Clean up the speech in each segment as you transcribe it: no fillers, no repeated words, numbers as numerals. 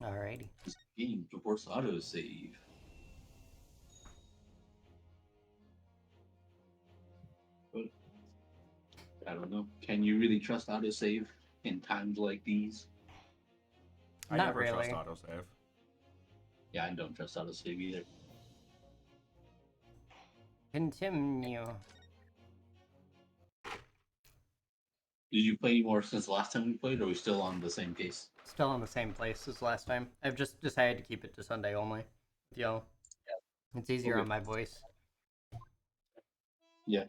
Alrighty. This game supports autosave. But I don't know. Can you really trust autosave in times like these? I Not never trust really. autosave. Yeah, I don't trust autosave either. Continue. Did you play any more since the last time we played, or are we still on the same pace? Still in the same place as last time. I've just decided to keep it to Sunday only. Yo. It's easier Okay. on my voice. Yeah.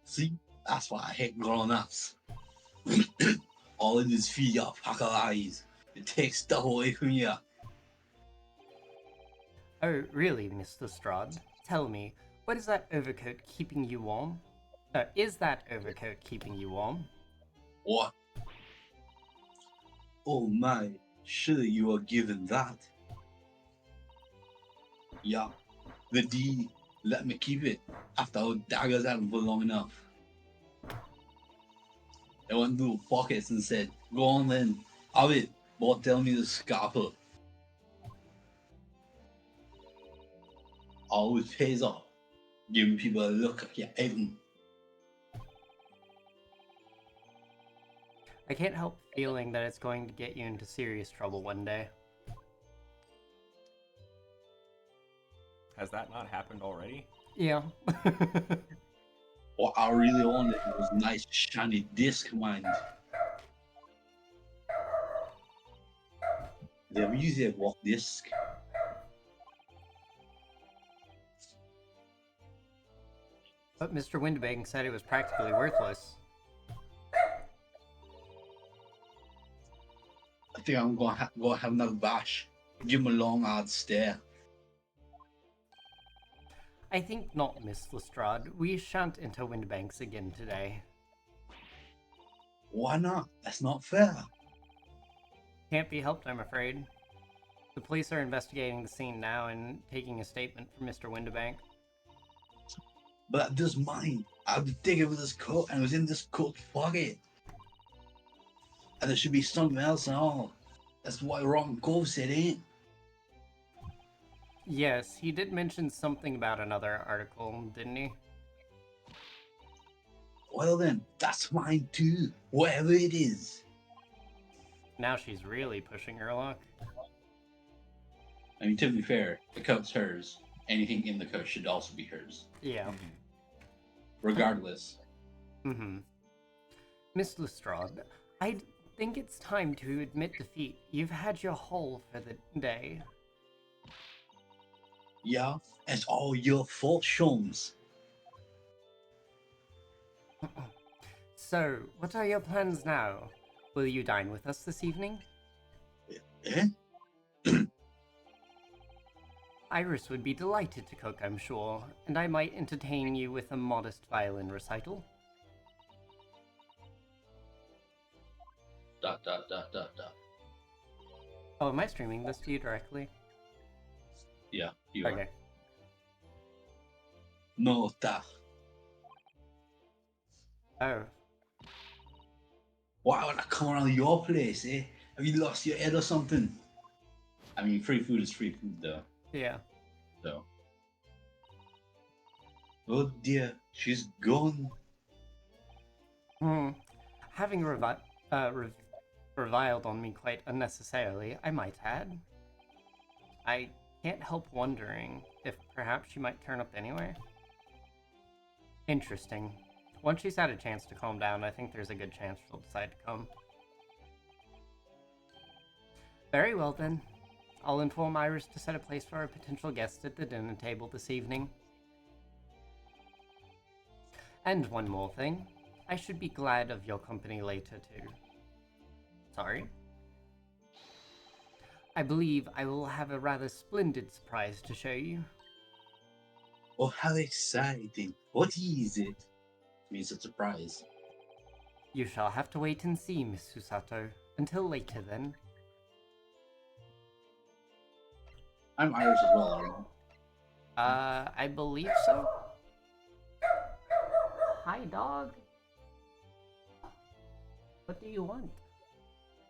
See, that's why I hate grown ups. All it is feed your pack of eyes. It takes stuff away from you. Oh, really, Mr. Strahd? Tell me, what is that overcoat keeping you warm? Is that overcoat keeping you warm? What? Oh my, sure you are given that. Yeah, the D let me keep it after our daggers hadn't for long enough. They went through pockets and said, go on then, have it, but tell me the scalper. Always pays off, giving people a look at your item. I can't help feeling that it's going to get you into serious trouble one day. Has that not happened already? Yeah. What I really wanted was nice shiny disc mind. The music of disc. But Mr. Windbag said it was practically worthless. I think I'm gonna have another bash. Give him a long hard stare. I think not, Miss Lestrade. We shan't enter Windbanks again today. Why not? That's not fair. Can't be helped, I'm afraid. The police are investigating the scene now and taking a statement from Mr. Windibank. But that does mine. I was digging with this coat and it was in this coat pocket. And there should be something else and all. That's why Rotten Cove said ain't. Yes, he did mention something about another article, didn't he? Well then, that's mine too. Whatever it is. Now she's really pushing her luck. I mean, to be fair, the coat's hers. Anything in the coat should also be hers. Yeah. Regardless. Mm-hmm. Miss Lestrade, I think it's time to admit defeat. You've had your haul for the day. Yeah, it's all your fault, Sholmes. So, what are your plans now? Will you dine with us this evening? Eh? Iris would be delighted to cook, I'm sure, and I might entertain you with a modest violin recital. ... Oh, am I streaming this to you directly? Yeah, you are. Okay. No, ta. Oh. Why would I come around your place, eh? Have you lost your head or something? I mean, free food is free food, though. Yeah. So. Oh dear, she's gone. Having reviled on me quite unnecessarily, I might add. I can't help wondering if perhaps she might turn up anyway. Interesting. Once she's had a chance to calm down, I think there's a good chance she'll decide to come. Very well then. I'll inform Iris to set a place for a potential guest at the dinner table this evening. And one more thing. I should be glad of your company later too. Sorry? I believe I will have a rather splendid surprise to show you. Oh, how exciting. What is it? Means a surprise. You shall have to wait and see, Miss Susato. Until later, then. I'm Irish as well, aren't I believe so. Hi, dog. What do you want?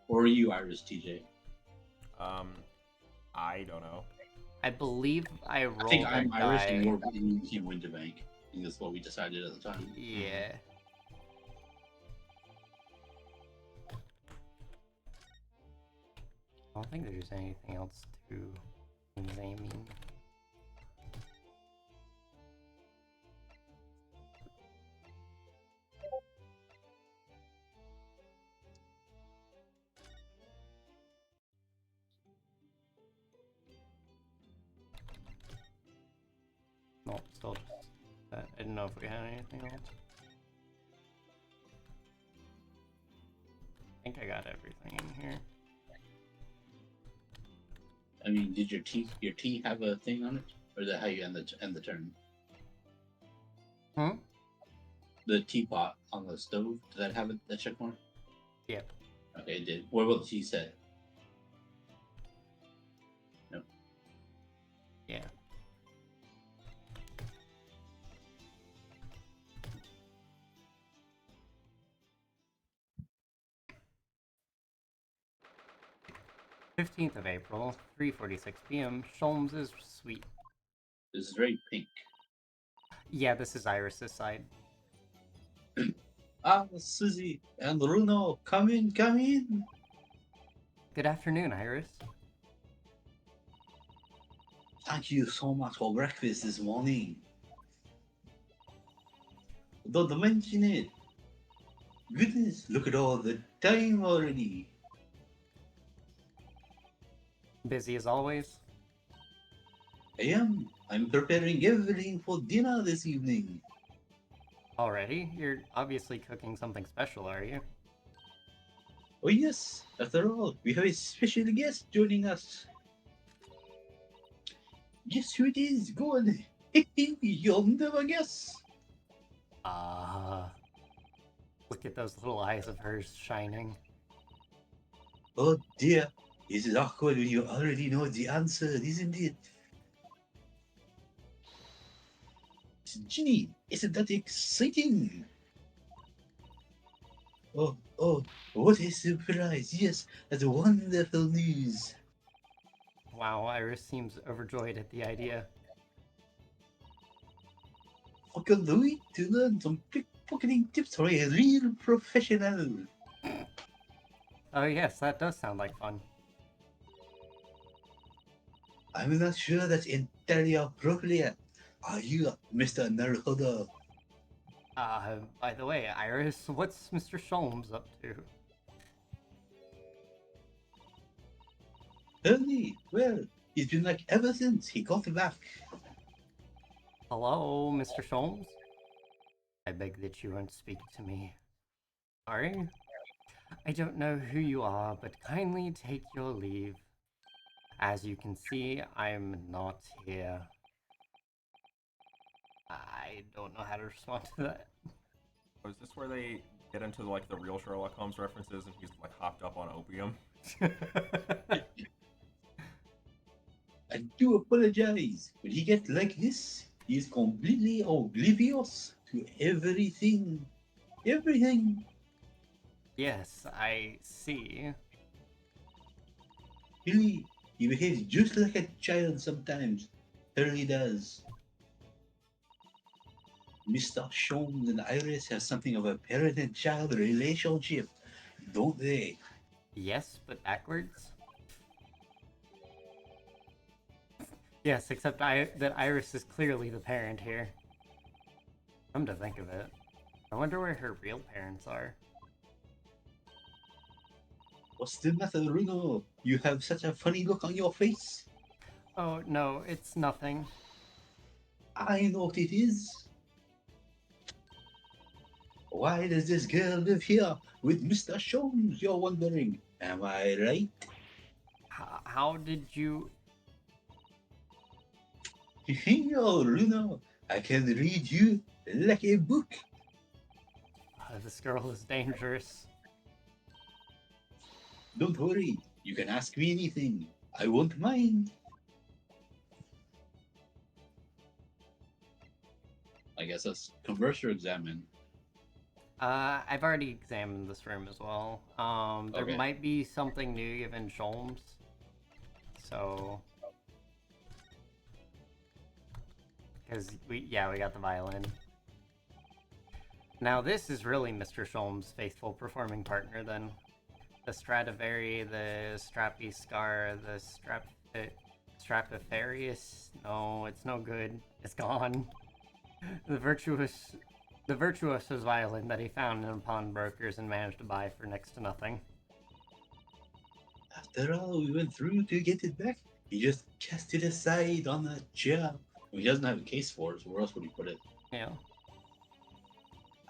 Or are you Iris, TJ? I don't know. I believe I I think rolled a I'm Irish and die. you're in Team Winterbank. I think that's what we decided at the time. Yeah. I don't think there's anything else to examine. Nope, still just that. I didn't know if we had anything else. I think I got everything in here. I mean, did your tea have a thing on it, or is that how you end the turn? Hmm? The teapot on the stove, did that have a check mark? Yep. Okay, it did. What about the tea set? No. Yeah. April 15th, 3:46 p.m. Sholmes' suite. This is very pink. Yeah, this is Iris's side. Ah, Susie and Bruno, come in, come in. Good afternoon, Iris. Thank you so much for breakfast this morning. Don't mention it. Goodness, look at all the time already. Busy as always. I am. I'm preparing everything for dinner this evening. Already? You're obviously cooking something special, are you? Oh yes, after all, we have a special guest joining us. Guess who it is? Go on. You'll never guess. Look at those little eyes of hers shining. Oh dear, this is awkward when you already know the answer, isn't it? Ginny, isn't that exciting? Oh, what a surprise. Yes, that's wonderful news. Wow, Iris seems overjoyed at the idea. I can't wait to learn some pickpocketing tips from a real professional. Oh yes, that does sound like fun. I'm not sure that's entirely appropriate. Are you Mr. Naruhodo? By the way, Iris, what's Mr. Sholmes up to? Early? Well, he's been like ever since he got back. Hello, Mr. Sholmes? I beg that you won't speak to me. Sorry? I don't know who you are, but kindly take your leave. As you can see, I'm not here. I don't know how to respond to that. Oh, is this where they get into like the real Sherlock Holmes references and he's like hopped up on opium? I do apologize. When he gets like this, he is completely oblivious to everything. Everything. Yes, I see. Really, he behaves just like a child sometimes. Really does. Mr. Sholmes and Iris have something of a parent and child relationship, don't they? Yes, but backwards? Yes, except that Iris is clearly the parent here. Come to think of it. I wonder where her real parents are. What's the matter, Bruno? You have such a funny look on your face. Oh, no, it's nothing. I know what it is. Why does this girl live here with Mr. Sholmes, you're wondering? Am I right? How did you... Oh, Bruno, I can read you like a book. This girl is dangerous. Don't worry, you can ask me anything. I won't mind. I guess let's converse or examine. I've already examined this room as well. There Okay. might be something new given Sholmes. So, because we got the violin. Now this is really Mr. Sholmes' faithful performing partner then. The Stradivari, the Strappy Scar, the Stradivarius. No, it's no good. It's gone. The virtuoso's violin that he found in pawnbrokers and managed to buy for next to nothing. After all we went through to get it back, he just cast it aside on a chair. He doesn't have a case for it, so where else would he put it? Yeah.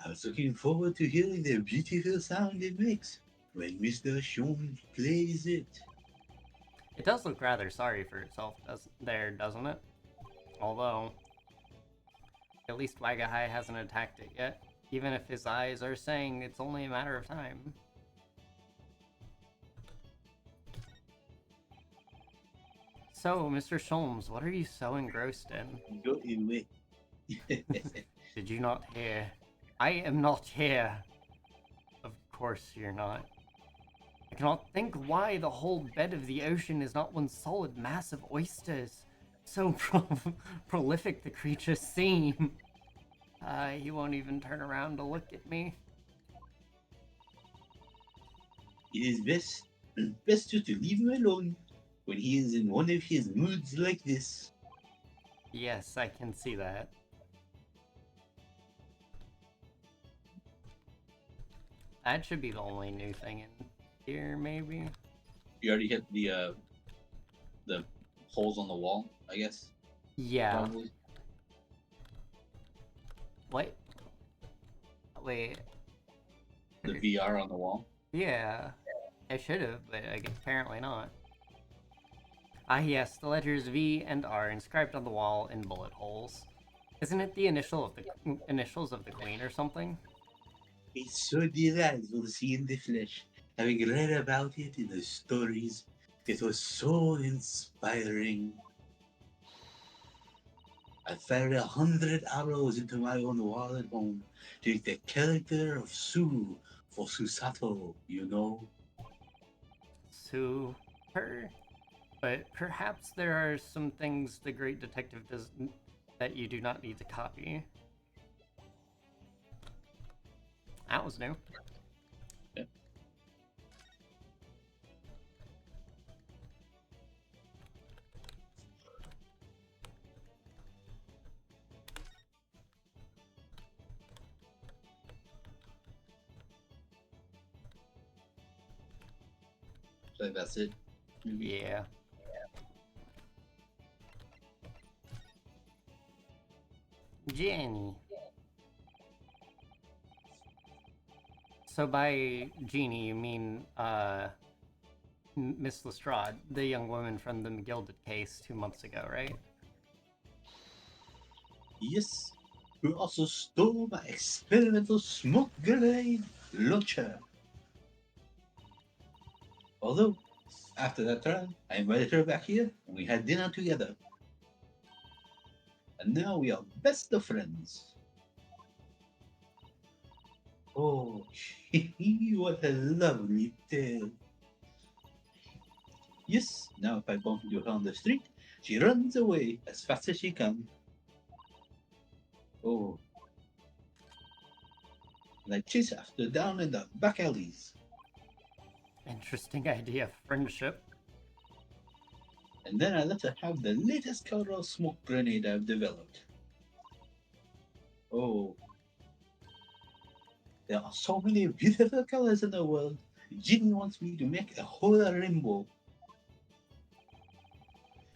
I was looking forward to hearing the beautiful sound it makes when Mr. Sean plays it. It does look rather sorry for itself, doesn't it? Although, at least Wagahai hasn't attacked it yet, even if his eyes are saying it's only a matter of time. So, Mr. Sholmes, what are you so engrossed in? Go away. Did you not hear? I am not here. Of course you're not. I cannot think why the whole bed of the ocean is not one solid mass of oysters. So prolific the creatures seem. He won't even turn around to look at me. It is best just to leave him alone when he is in one of his moods like this. Yes, I can see that. That should be the only new thing in here, maybe? You already hit the holes on the wall, I guess. Yeah. Probably. What? Wait. The VR on the wall. Yeah. I should have, but apparently not. Ah yes, the letters V and R inscribed on the wall in bullet holes. Isn't it the initials of the Queen or something? It's so delightful to see in the flesh. Having read about it in the stories, it was so inspiring. I fired 100 arrows into my own wall at home to make the character of Sue for Susato, you know. Sue her? But perhaps there are some things the great detective does that you do not need to copy. That was new. Yeah. So that's it. Yeah. Jenny. So by Jeannie, you mean, Miss Lestrade, the young woman from the McGilded case 2 months ago, right? Yes, who also stole my experimental smoke grenade launcher. Although, after that trial, I invited her back here and we had dinner together. And now we are best of friends. Oh, what a lovely tale. Yes, now if I bump into her on the street, she runs away as fast as she can. Oh, and I chase after down in the back alleys. Interesting idea of friendship. And then I let her have the latest color smoke grenade I've developed. Oh, there are so many beautiful colors in the world. Ginny wants me to make a whole rainbow.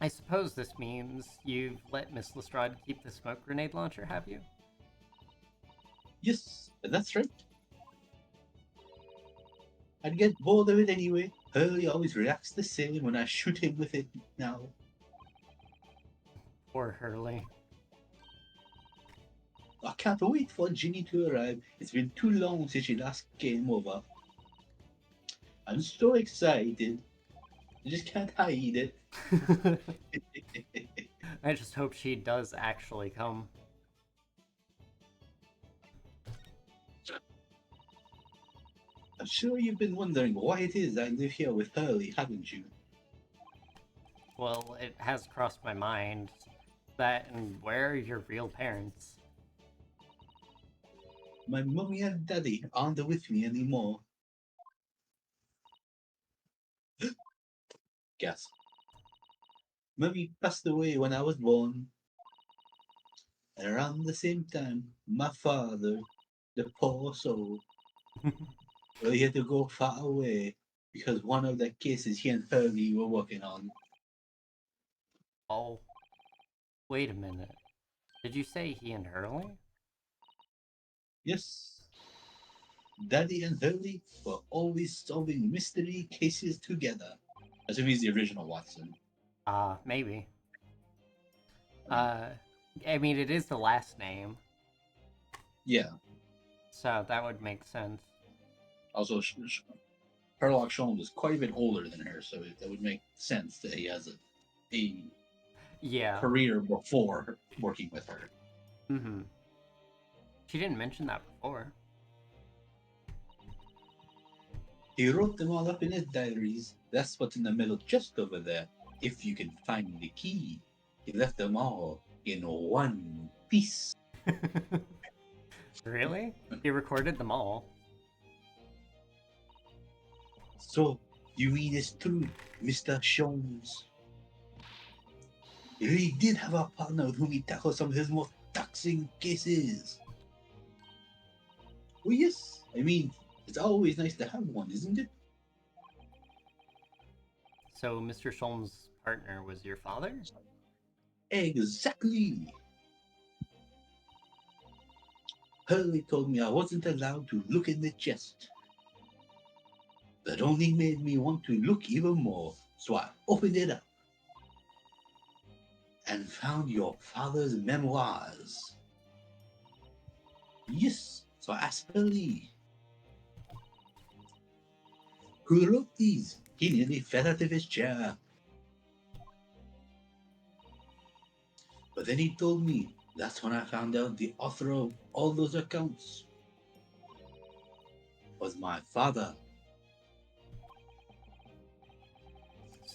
I suppose this means you've let Miss Lestrade keep the smoke grenade launcher, have you? Yes, that's right. I'd get bored of it anyway. Hurley always reacts the same when I shoot him with it now. Poor Hurley. I can't wait for Ginny to arrive. It's been too long since she last came over. I'm so excited. I just can't hide it. I just hope she does actually come. I'm sure you've been wondering why it is I live here with Hurley, haven't you? Well, it has crossed my mind. That and where are your real parents? My mummy and daddy aren't with me anymore. Gasp. Mummy passed away when I was born, and around the same time, my father, the poor soul, well, he had to go far away because one of the cases he and Hurley were working on. Oh, wait a minute. Did you say he and Hurley? Yes, Daddy and Hurley were always solving mystery cases together. As if he's the original Watson. Maybe. Uh, I mean, it is the last name, Yeah. so that would make sense. Also, Sherlock Holmes is quite a bit older than her, so that would make sense that he has a Yeah. career before working with her. Mm-hmm. She didn't mention that before. He wrote them all up in his diaries. That's what's in the middle, just over there. If you can find the key, he left them all in one piece. Really? He recorded them all. So, you mean it's true, Mr. Sholmes? He really did have a partner with whom he tackled some of his most taxing cases. Well, yes. I mean, it's always nice to have one, isn't it? So Mr. Sholmes' partner was your father? Exactly. Hurley told me I wasn't allowed to look in the chest. That only made me want to look even more, so I opened it up and found your father's memoirs. Yes, so I asked Hurley, who wrote these? He nearly fell out of his chair. But then he told me that's when I found out the author of all those accounts was my father.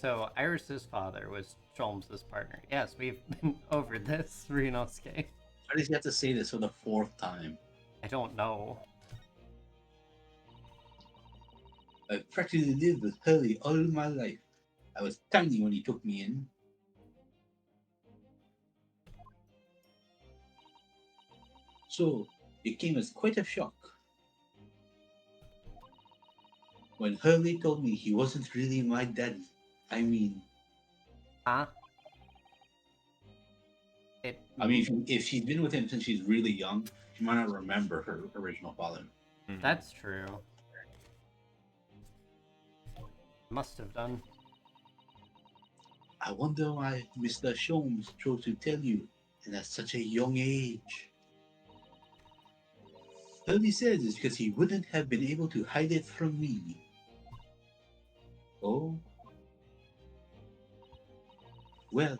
So Iris's father was Sholmes' partner. Yes, we've been over this, Renosuke. Why does he have to say this for the fourth time? I don't know. I practically lived with Hurley all my life. I was tiny when he took me in. So it came as quite a shock when Hurley told me he wasn't really my daddy. I mean, Huh? It. if she'd been with him since she's really young, she might not remember her original father. Mhm. That's true. Must have done. I wonder why Mr. Sholmes chose to tell you, and at such a young age. Hurley says it's because he wouldn't have been able to hide it from me. Oh, well,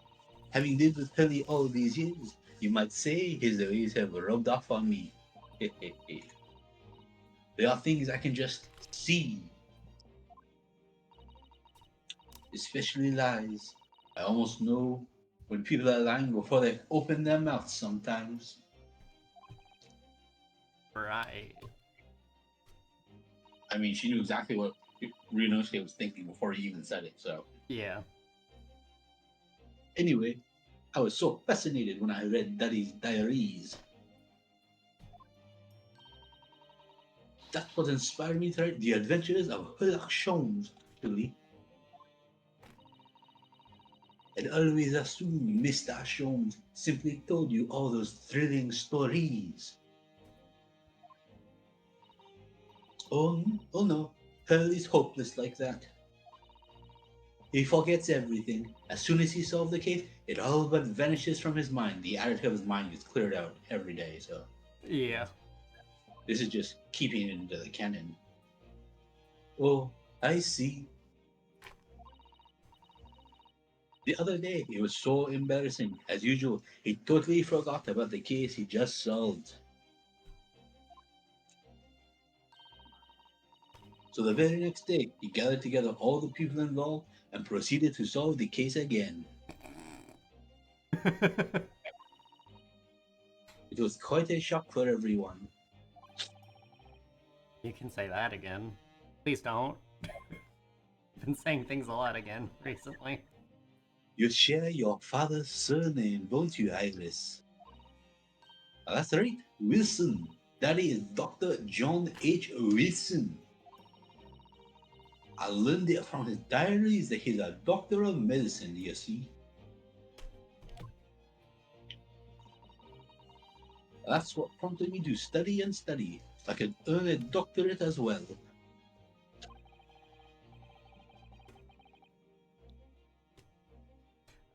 having lived with Hurley all these years, you might say his ways have rubbed off on me. There are things I can just see, especially lies. I almost know when people are lying before they open their mouths sometimes. Right. I mean, she knew exactly what Ryunosuke was thinking before he even said it, so. Yeah. Anyway, I was so fascinated when I read Daddy's diaries. That's what inspired me to write The Adventures of Sherlock Holmes, actually. I'd always assumed Mr. Holmes simply told you all those thrilling stories. Oh no, Hurley's hopeless like that. He forgets everything. As soon as he solves the case, it all but vanishes from his mind. The attitude of his mind is cleared out every day, so Yeah. this is just keeping it into the canon. Oh, I see. The other day, it was so embarrassing. As usual, he totally forgot about the case he just solved. So the very next day, he gathered together all the people involved and proceeded to solve the case again. It was quite a shock for everyone. You can say that again. Please don't. Been saying things a lot again recently. You share your father's surname, don't you, Iris? That's right, Wilson. Daddy is Dr. John H. Wilson. I learned it from his diaries that he's a doctor of medicine, you see. That's what prompted me to study and study, so I could earn a doctorate as well.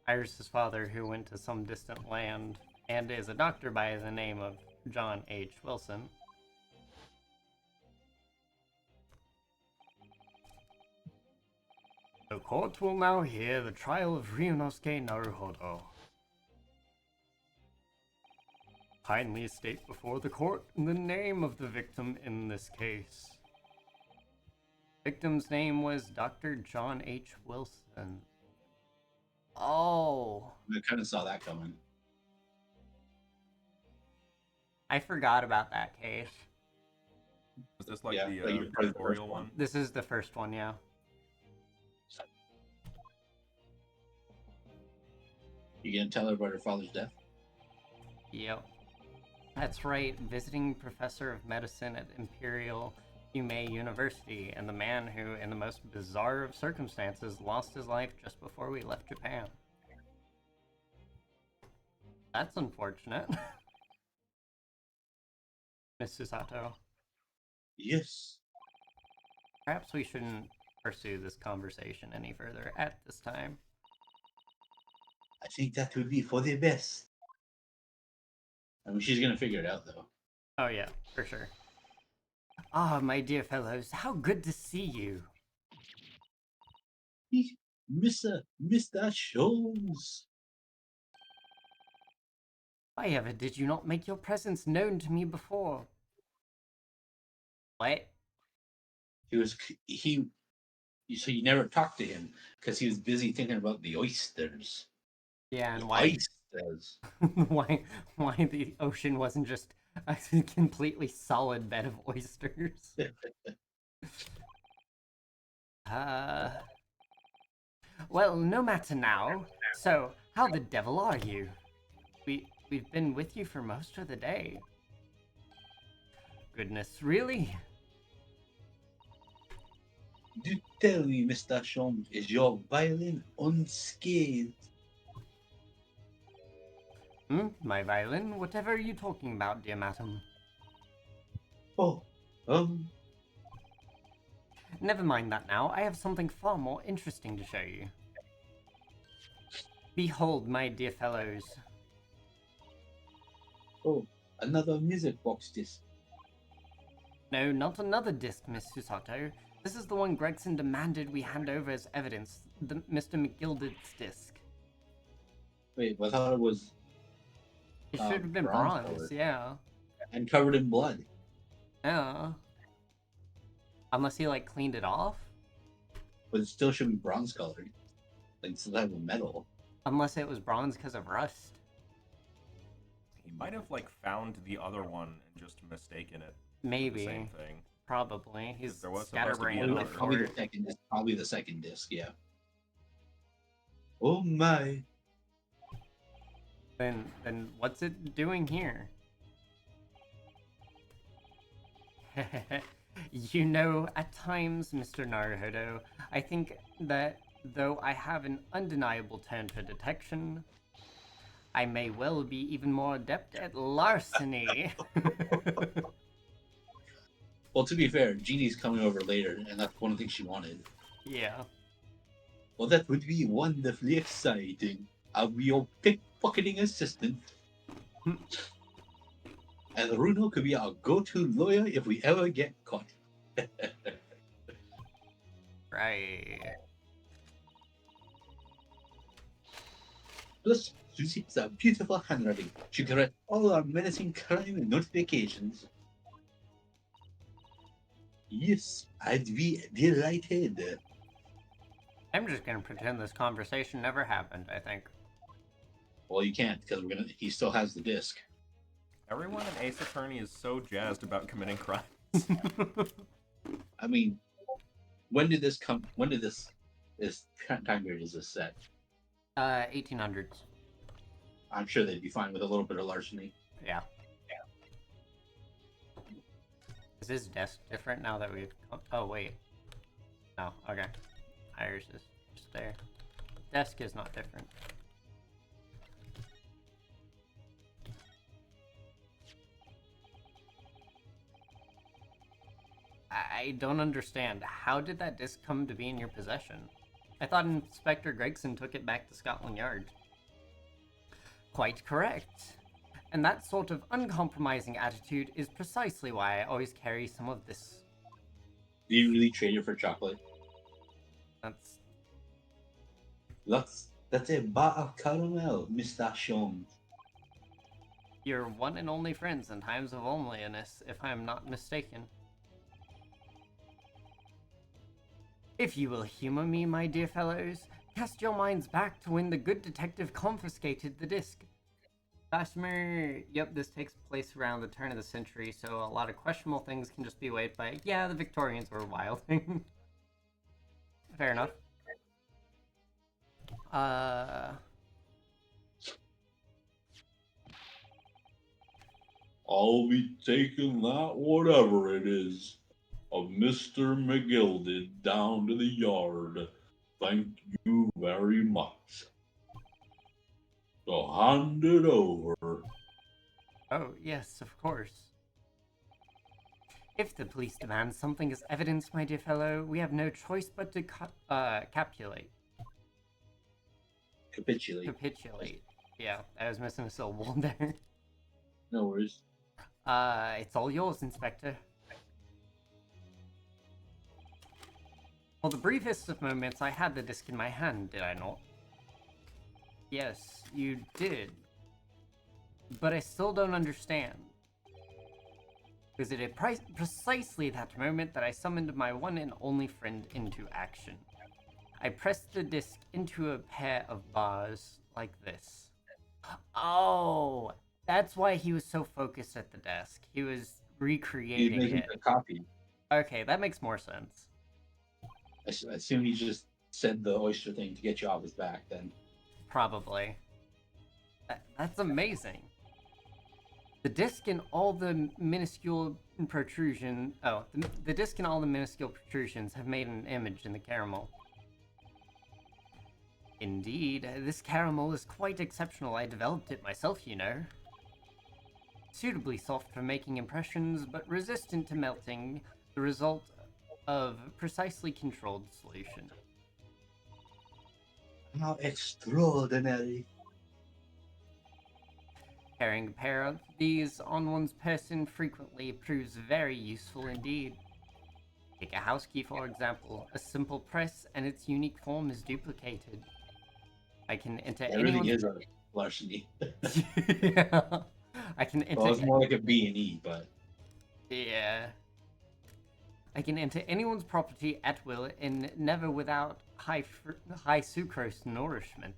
Iris's father, who went to some distant land and is a doctor by the name of John H. Wilson. The court will now hear the trial of Ryunosuke Naruhodo. Kindly state before the court the name of the victim in this case. Victim's name was Dr. John H. Wilson. Oh, I kind of saw that coming. I forgot about that case. Is this like Yeah, the like you're probably the tutorial first one? This is the first one, yeah. You gonna tell her about her father's death? Yep. That's right, visiting professor of medicine at Imperial Hume University, and the man who, in the most bizarre of circumstances, lost his life just before we left Japan. That's unfortunate. Miss Susato, Yes. perhaps we shouldn't pursue this conversation any further at this time. I think that would be for the best. I mean, she's gonna figure it out, though. Oh yeah, for sure. Ah, my dear fellows, how good to see you. Mr. Shows. Why ever did you not make your presence known to me before? What? So you never talked to him because he was busy thinking about the oysters. Yeah, and The why oysters. why the ocean wasn't just a completely solid bed of oysters? Well, no matter now. So, how the devil are you? We've been with you for most of the day. Goodness, really? Do tell me, Mr. Shom, is your violin unscathed? My violin? Whatever are you talking about, dear madam? Oh, Never mind that now. I have something far more interesting to show you. Behold, my dear fellows. oh, another music box disc. No, not another disc, Miss Susato. This is the one Gregson demanded we hand over as evidence, the Mr. McGilded's disc. Wait, I thought it was It should have been bronze bronze, colored. yeah. and covered in blood. Yeah. Unless he, like, cleaned it off? But it still should be bronze colored. Like some type of metal. Unless it was bronze because of rust. He might have like found the other one and just mistaken it. For Maybe. the same thing. Probably. He's There was supposed to be scatterbrained another. before. Probably the second disc, yeah. Oh my. Then what's it doing here? You know, at times, Mr. Naruhodo, I think that though I have an undeniable turn for detection, I may well be even more adept at larceny. Well, to be fair, Jeannie's coming over later, and that's one of the things she wanted. Yeah. Well, that would be wonderfully exciting. I'll be your pickpocketing assistant. And Runo could be our go-to lawyer if we ever get caught. Right. Plus, Susie has a beautiful handwriting. She can write all our menacing crime and notifications. Yes, I'd be delighted. I'm just gonna pretend this conversation never happened, I think. Well, you can't because we're gonna. He still has the disc. Everyone in Ace Attorney is so jazzed about committing crimes. I mean, when did this come? When did this time period is this set? 1800s. I'm sure they'd be fine with a little bit of larceny. Yeah. Is his desk different now that we've... Oh, wait. No, okay. Iris is just there. Desk is not different. I don't understand. How did that disc come to be in your possession? I thought Inspector Gregson took it back to Scotland Yard. Quite correct. And that sort of uncompromising attitude is precisely why I always carry some of this. Do you really trade it for chocolate? That's... That's a bar of caramel, Mr. Shum. Your one and only friends in times of loneliness, if I am not mistaken. If you will humor me, my dear fellows, cast your minds back to when the good detective confiscated the disc. Customer, yep, this takes place around the turn of the century, so a lot of questionable things can just be weighed by, yeah, the Victorians were wild. Fair enough. I'll be taking that whatever it is of Mr. McGilded down to the yard. Thank you very much. So hand it over. Oh, yes, of course. If the police demand something as evidence, my dear fellow, we have no choice but to capitulate. Capitulate. Capitulate. Yeah, I was missing a syllable there. No worries. It's all yours, Inspector. Well, the briefest of moments, I had the disc in my hand, did I not? Yes, you did. But I still don't understand. Was it at precisely that moment that I summoned my one and only friend into action? I pressed the disc into a pair of bars like this. Oh, that's why he was so focused at the desk. He was He's recreating making it. a copy. Okay, that makes more sense. I assume he just said the oyster thing to get you off his back then. Probably. That's amazing. The disc and all the minuscule protrusion... Oh, the disc and all the minuscule protrusions have made an image in the caramel. Indeed, this caramel is quite exceptional. I developed it myself, you know. Suitably soft for making impressions, but resistant to melting, the result of precisely controlled solution. How extraordinary. Carrying a pair of these on one's person frequently proves very useful indeed. Take a house key, for example. A simple press and its unique form is duplicated. I can enter It really anyone's... is a larceny. Yeah. I can enter... Well, it's more like a B&E, but... Yeah. I can enter anyone's property at will and never without high sucrose nourishment.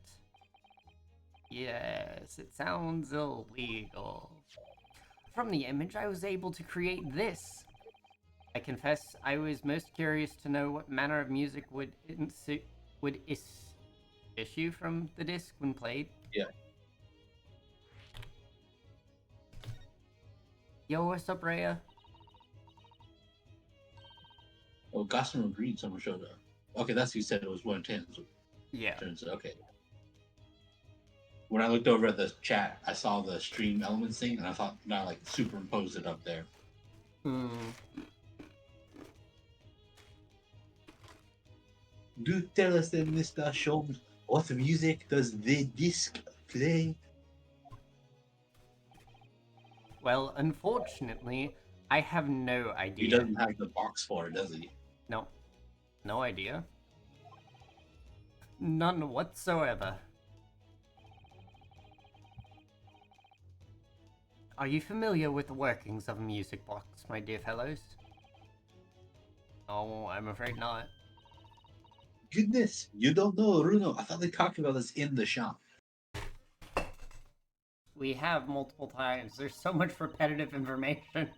Yes, it sounds illegal. From the image, I was able to create this. I confess, I was most curious to know what manner of music would issue from the disc when played. Yeah. Yo, what's up, Rhea? Oh, Gossamer Green, someone showed up. Okay, that's who said it was 110. Yeah. Okay. When I looked over at the chat, I saw the stream elements thing, and I thought, now like superimpose it up there. Hmm. Do tell us then, Mr. Sholmes, what music does the disc play? Well, unfortunately, I have no He idea. doesn't have the box for it, does he? No. No idea. None whatsoever. Are you familiar with the workings of a music box, my dear fellows? Oh, I'm afraid not. Goodness, you don't know, Bruno. I thought they talked about this in the shop. We have multiple times. There's so much repetitive information.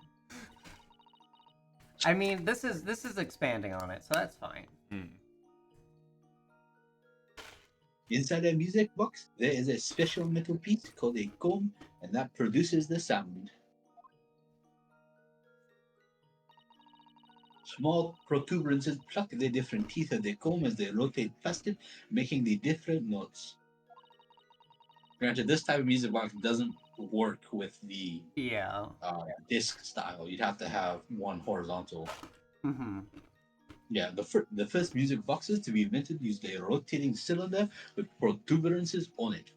I mean, this is expanding on it, so that's fine. Inside a music box, there is a special metal piece called a comb, and that produces the sound. Small protuberances pluck the different teeth of the comb as they rotate faster, making the different notes. Granted, this type of music box doesn't work with the Yeah. disc style. You'd have to have one horizontal. Mm-hmm. Yeah, the first music boxes to be invented used a rotating cylinder with protuberances on it.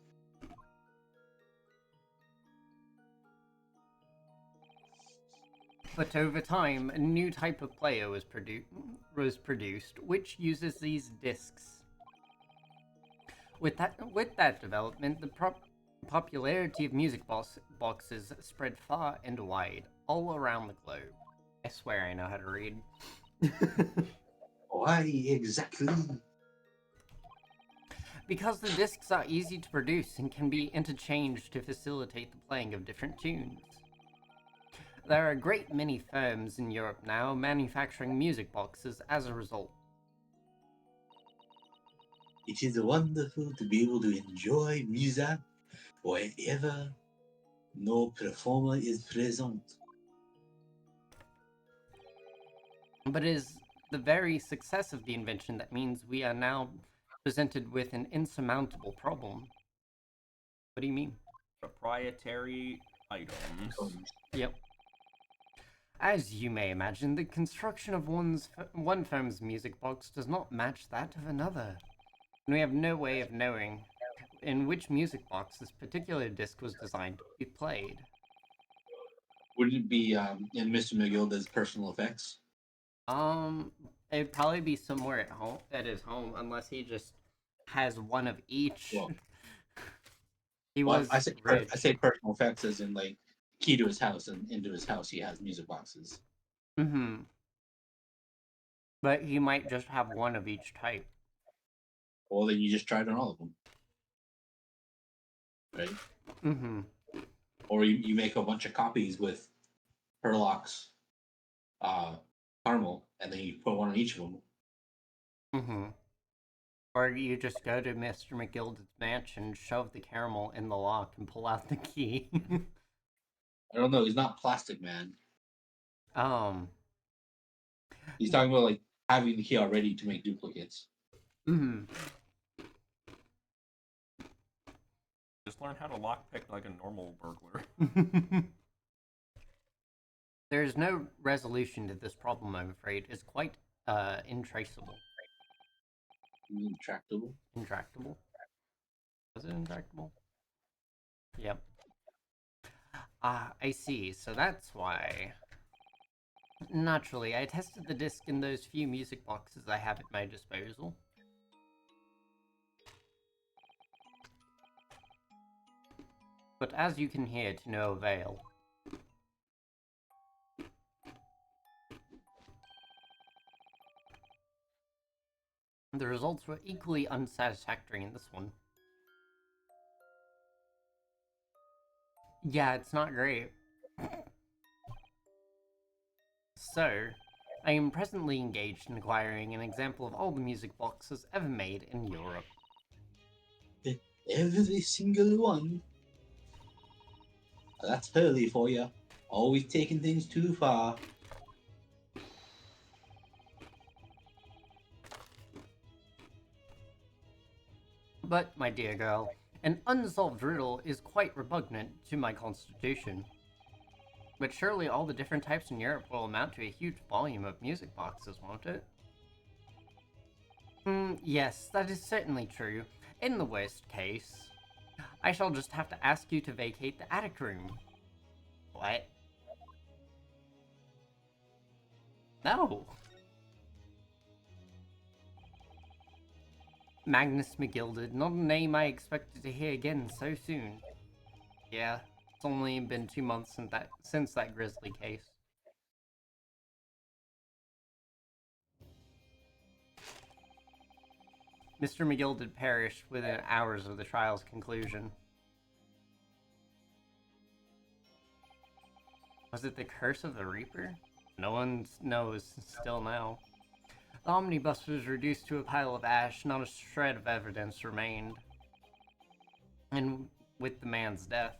But over time, a new type of player was produced, which uses these discs. With that development, the popularity of music boxes spread far and wide, all around the globe. I swear I know how to read. Why exactly? Because the discs are easy to produce and can be interchanged to facilitate the playing of different tunes. There are a great many firms in Europe now manufacturing music boxes as a result. It is wonderful to be able to enjoy music wherever no performer is present. But it is the very success of the invention that means we are now presented with an insurmountable problem. What do you mean? Proprietary items. Yep. As you may imagine, the construction of one firm's music box does not match that of another. And we have no way of knowing in which music box this particular disc was designed to be played. Would it be in Mr. McGilda's personal effects? It'd probably be somewhere at his home, unless he just has one of each. Well, He well, was I say rich. I say personal effects as in like key to his house, and into his house he has music boxes. Mm-hmm. But he might just have one of each type. Well, then you just tried on all of them, right? Mm-hmm. Or you make a bunch of copies with Herlock's caramel, and then you put one on each of them. Mm-hmm. Or you just go to Mr. McGilda's mansion, shove the caramel in the lock, and pull out the key. I don't know. He's not Plastic Man. um. He's talking about like having the key already to make duplicates. Mm-hmm. Just learn how to lockpick like a normal burglar. There's no resolution to this problem, I'm afraid. It's quite intraceable. Intractable. Intractable? Was it intractable? Yep. Ah, I see. So that's why. Naturally, I tested the disc in those few music boxes I have at my disposal. But as you can hear, to no avail. The results were equally unsatisfactory in this one. Yeah, it's not great. So, I am presently engaged in acquiring an example of all the music boxes ever made in Europe. Every single one. That's Hurley for you. Always taking things too far. But, my dear girl, an unsolved riddle is quite repugnant to my constitution. But surely all the different types in Europe will amount to a huge volume of music boxes, won't it? Yes, that is certainly true. In the worst case, I shall just have to ask you to vacate the attic room. What? No. Magnus McGilded, not a name I expected to hear again so soon. Yeah, it's only been 2 months since that grisly case. Mr. McGilded perished within hours of the trial's conclusion. Was it the curse of the Reaper? No one knows still now. The omnibus was reduced to a pile of ash, not a shred of evidence remained. And with the man's death,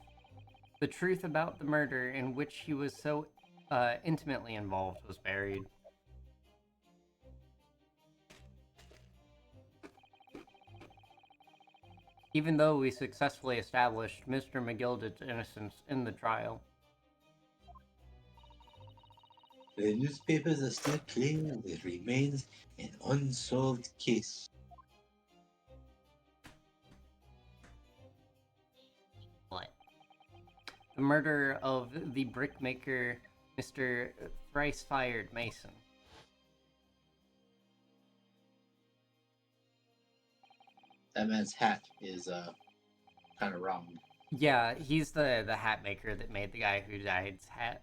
the truth about the murder in which he was so intimately involved was buried. Even though we successfully established Mr. McGilded's innocence in the trial. The newspapers are still claiming it remains an unsolved case. What? The murder of the brickmaker, Mr. Thrice-Fired Mason. That man's hat is kind of round. Yeah, he's the hat maker that made the guy who died's hat.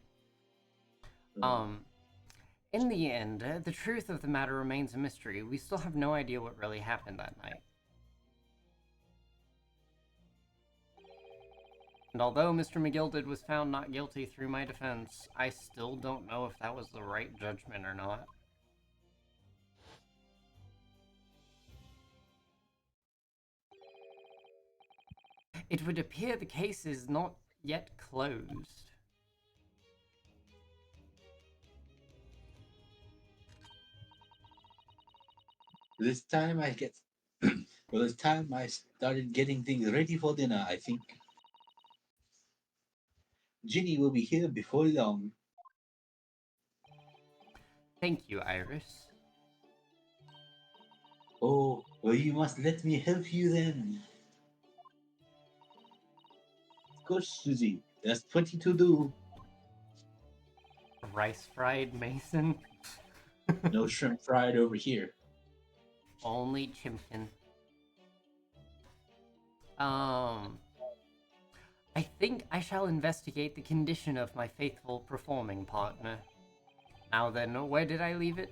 In the end, the truth of the matter remains a mystery. We still have no idea what really happened that night. And although Mr. McGilded was found not guilty through my defense, I still don't know if that was the right judgment or not. It would appear the case is not yet closed. This time I get, well, this time I started getting things ready for dinner. I think Ginny will be here before long. Thank you, Iris. Oh, well, you must let me help you then. Of course, Susie. There's plenty to do. Rice fried Mason? No shrimp fried over here. Only Chimpkin. I think I shall investigate the condition of my faithful performing partner. Now then, where did I leave it?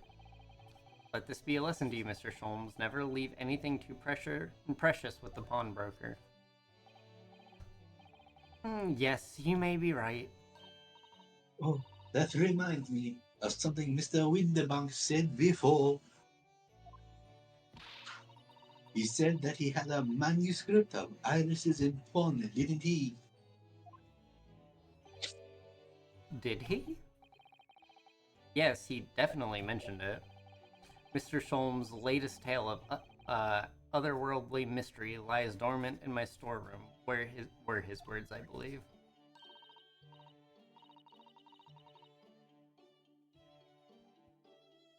Let this be a lesson to you, Mr. Sholmes. Never leave anything too precious with the pawnbroker. Yes, you may be right. Oh, that reminds me of something Mr. Winterbank said before. He said that he had a manuscript of Iris's in pawn, didn't he? Did he? Yes, he definitely mentioned it. Mr. Sholmes' latest tale of otherworldly mystery lies dormant in my storeroom, were his words, I believe.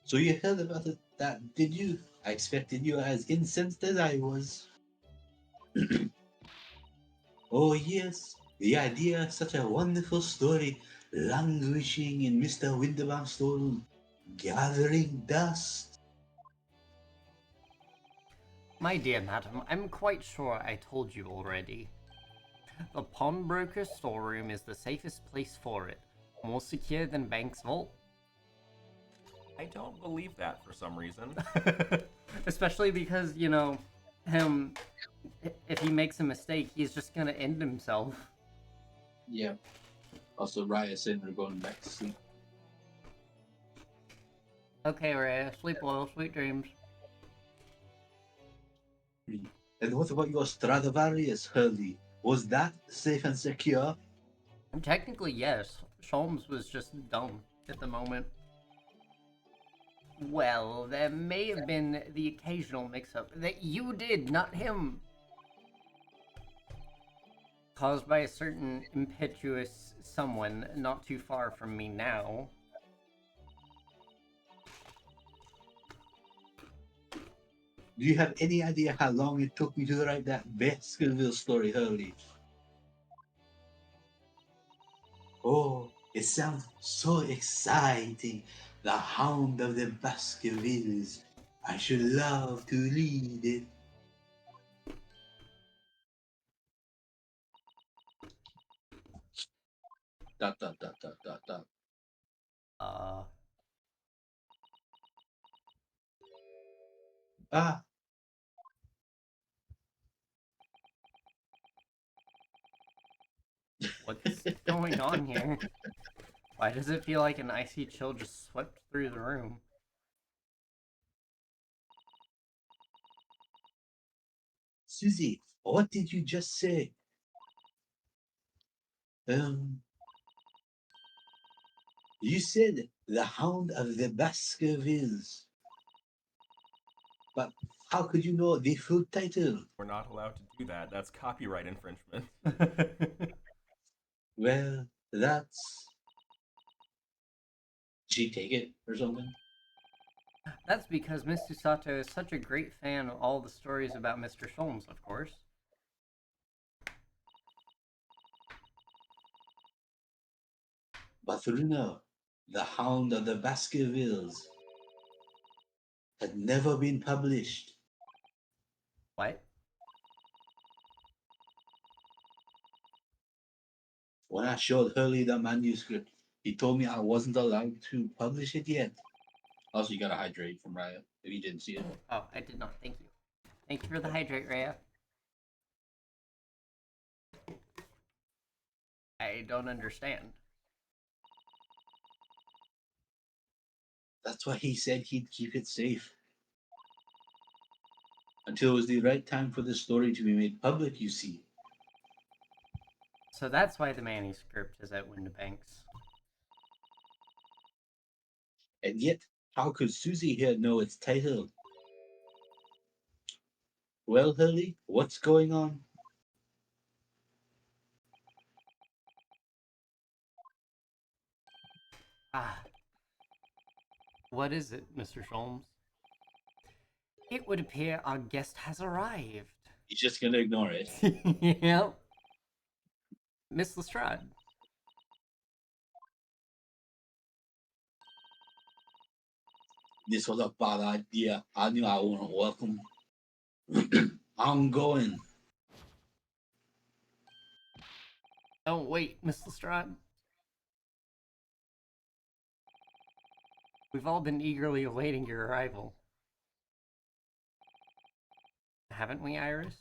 So you heard about it, that, did you? I expected you as incensed as I was. Oh yes, the idea of such a wonderful story languishing in Mr. Winterbank's storeroom, gathering dust. My dear madam, I'm quite sure I told you already. The pawnbroker's storeroom is the safest place for it. More secure than Bank's vault. I don't believe that for some reason. Especially because, you know, him, if he makes a mistake, he's just gonna end himself. Yeah. Also, Raya said we're going back to sleep. Okay, Rhea, sleep well, sweet dreams. And what about your Stradivarius, Hurley? Was that safe and secure? Technically, yes. Sholmes was just dumb at the moment. Well, there may have been the occasional mix-up that you did, not him. Caused by a certain impetuous someone not too far from me now. Do you have any idea how long it took me to write that Baskerville story, Hurley? Oh, it sounds so exciting. The Hound of the Baskervilles. I should love to read it. Dot, dot, dot, dot, dot, dot. Ah, What's going on here? Why does it feel like an icy chill just swept through the room? Susie, what did you just say? Um, you said the Hound of the Baskervilles. But how could you know the full title? We're not allowed to do that. That's copyright infringement. Well, that's. Did she take it or something? That's because Miss Susato is such a great fan of all the stories about Mr. Sholmes, of course. But Runa, the Hound of the Baskervilles, had never been published. What? When I showed Hurley the manuscript, he told me I wasn't allowed to publish it yet. Also, you gotta hydrate from Raya if you didn't see it. Oh, I did not. Thank you. Thank you for the hydrate, Rhea. I don't understand. That's why he said he'd keep it safe. Until it was the right time for the story to be made public, you see. So that's why the manuscript is at Windibanks. And yet, how could Susie here know its title? Well, Hurley, what's going on? Ah. What is it, Mr. Sholmes? It would appear our guest has arrived. He's just gonna ignore it. Yep. Miss Lestrade. This was a bad idea. I knew I wasn't welcome. I'm going. Oh, wait, Miss Lestrade. We've all been eagerly awaiting your arrival. Haven't we, Iris?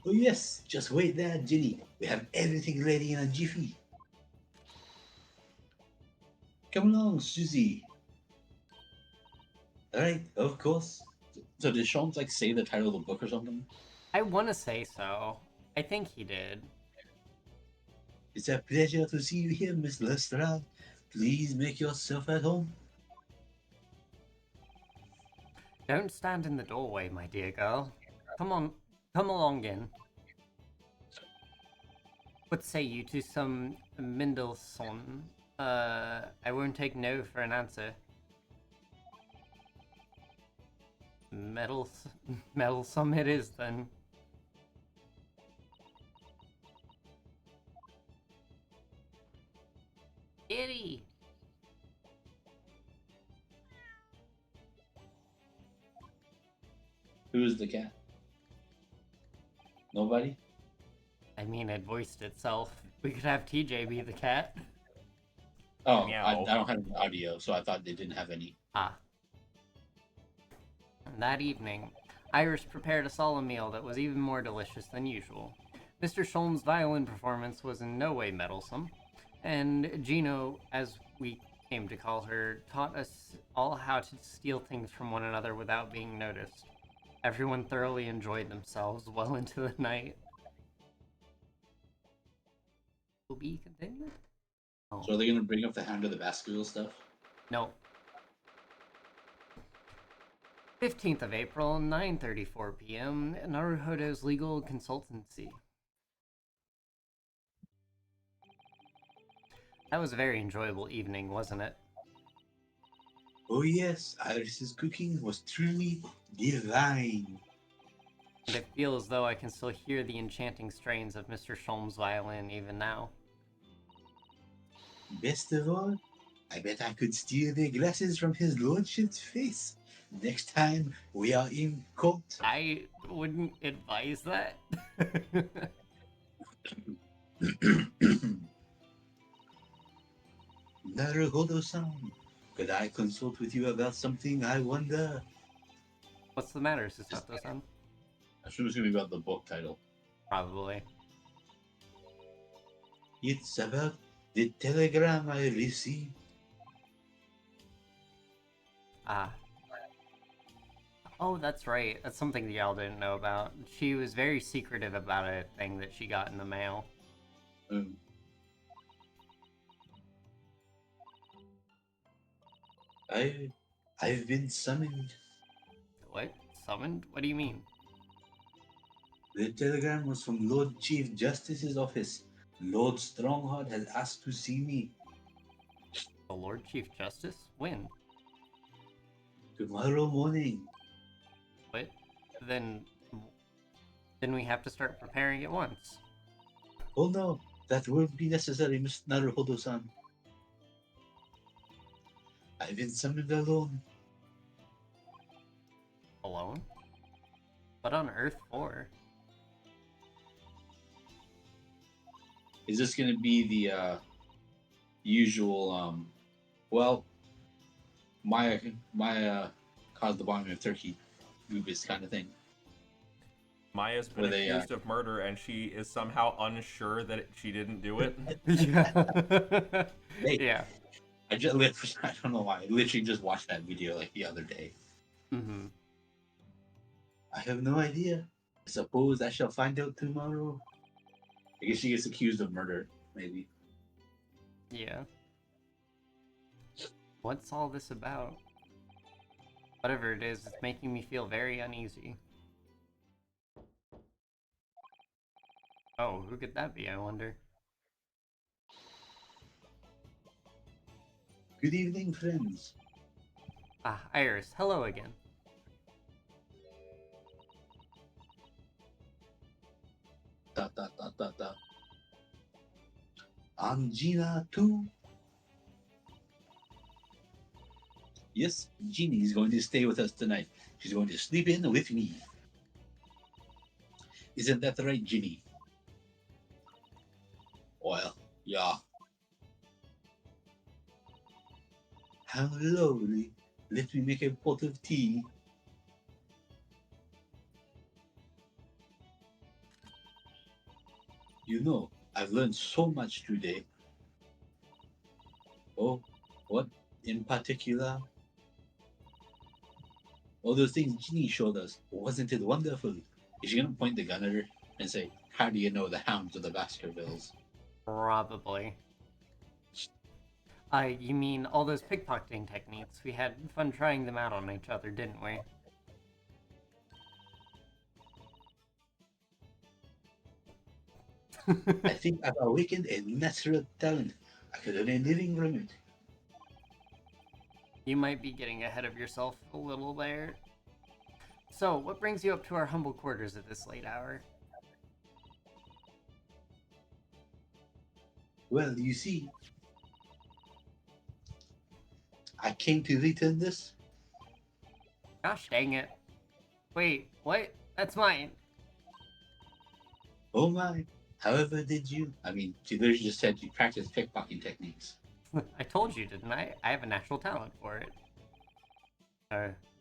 Oh yes, just wait there, Ginny. We have everything ready in a jiffy. Come along, Susie. Alright, of course. So did Sean like say the title of the book or something? I want to say so. I think he did. It's a pleasure to see you here, Miss Lestrade. Please make yourself at home. Don't stand in the doorway, my dear girl. Come on, come along in. What say you to some Mendelssohn? I won't take no for an answer. Meddlesome it is, then. Kitty! Who's the cat? Nobody? I mean, it voiced itself. We could have TJ be the cat. Oh, Meow. I don't have any audio, so I thought they didn't have any. Ah. That evening, Iris prepared a solemn meal that was even more delicious than usual. Mr. Sholmes' violin performance was in no way meddlesome, and Gino, as we came to call her, taught us all how to steal things from one another without being noticed. Everyone thoroughly enjoyed themselves well into the night. Will be continued? Oh. So are they gonna bring up the Hound of the Baskerville stuff? No. 15th of April, 9:34 p.m., Naruhodo's Legal Consultancy. That was a very enjoyable evening, wasn't it? Oh yes, Iris's cooking was truly divine. And I feel as though I can still hear the enchanting strains of Mr. Sholmes' violin even now. Best of all, I bet I could steal the glasses from his lordship's face next time we are in court. I wouldn't advise that. Naruhodo-san, could I consult with you about something, I wonder? What's the matter, Susato-san? I assume it's gonna be about the book title. Probably. It's about the telegram I received. Ah. Oh, that's right. That's something that y'all didn't know about. She was very secretive about a thing that she got in the mail. Um, I've been summoned. What? Summoned? What do you mean? The telegram was from Lord Chief Justice's office. Lord Strongheart has asked to see me The Lord Chief Justice? When? tomorrow morning. What? Then... Then we have to start preparing at once. Oh no, that won't be necessary, Mr. Naruhodo-san. I've been summoned alone. Alone? But on Earth 4? Is this going to be the usual, well, Maya caused the bombing of Turkey, Goobis kind of thing? Maya's been Where they, accused of murder, and she is somehow unsure that she didn't do it. Yeah. Hey. Yeah. I don't know why. I literally just watched that video like the other day. Mm-hmm. I have no idea. I suppose I shall find out tomorrow. I guess she gets accused of murder, maybe. Yeah. What's all this about? Whatever it is, it's making me feel very uneasy. Oh, who could that be, I wonder? Good evening, friends. Ah, Iris, hello again. Dot dot dot dot dot. Angina too. Yes, Jeannie is going to stay with us tonight. She's going to sleep in with me. Isn't that right, Ginny? Well, yeah. How lovely. Let me make a pot of tea. You know, I've learned so much today. Oh, what in particular? All those things Ginny showed us. Wasn't it wonderful? Is she going to point the gun at her and say, how do you know the hounds of the Baskervilles? Probably. You mean all those pickpocketing techniques? We had fun trying them out on each other, didn't we? I think I've awakened a natural talent. I could earn a living from it. You might be getting ahead of yourself a little there. So, what brings you up to our humble quarters at this late hour? Well, you see, I came to return this. Gosh dang it. Wait, what? That's mine. Oh my. However, did you? I mean, she literally just said you practice pickpocketing techniques. I told you, didn't I? I have a natural talent for it.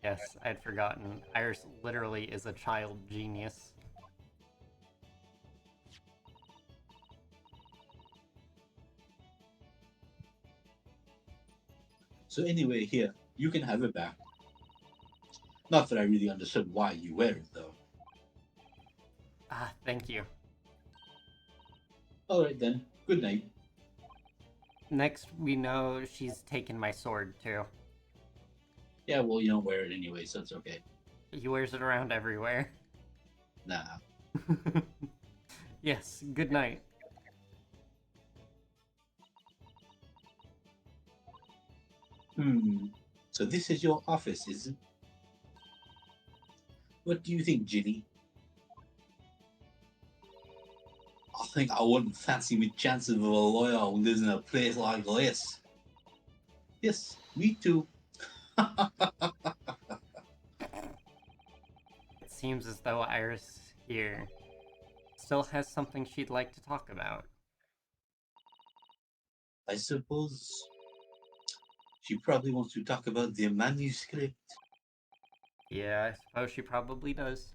Yes, I'd forgotten. Iris literally is a child genius. So anyway, here, you can have it back. Not that I really understood why you wear it, though. Ah, thank you. Alright then, good night. Next, we know she's taken my sword, too. Yeah, well, you don't wear it anyway, so it's okay. He wears it around everywhere. Nah. Yes, good night. So this is your office, is it? What do you think, Ginny? I think I wouldn't fancy me chances of a lawyer who lives in a place like this. Yes, me too. It seems as though Iris here still has something she'd like to talk about. I suppose she probably wants to talk about the manuscript. Yeah, I suppose she probably does.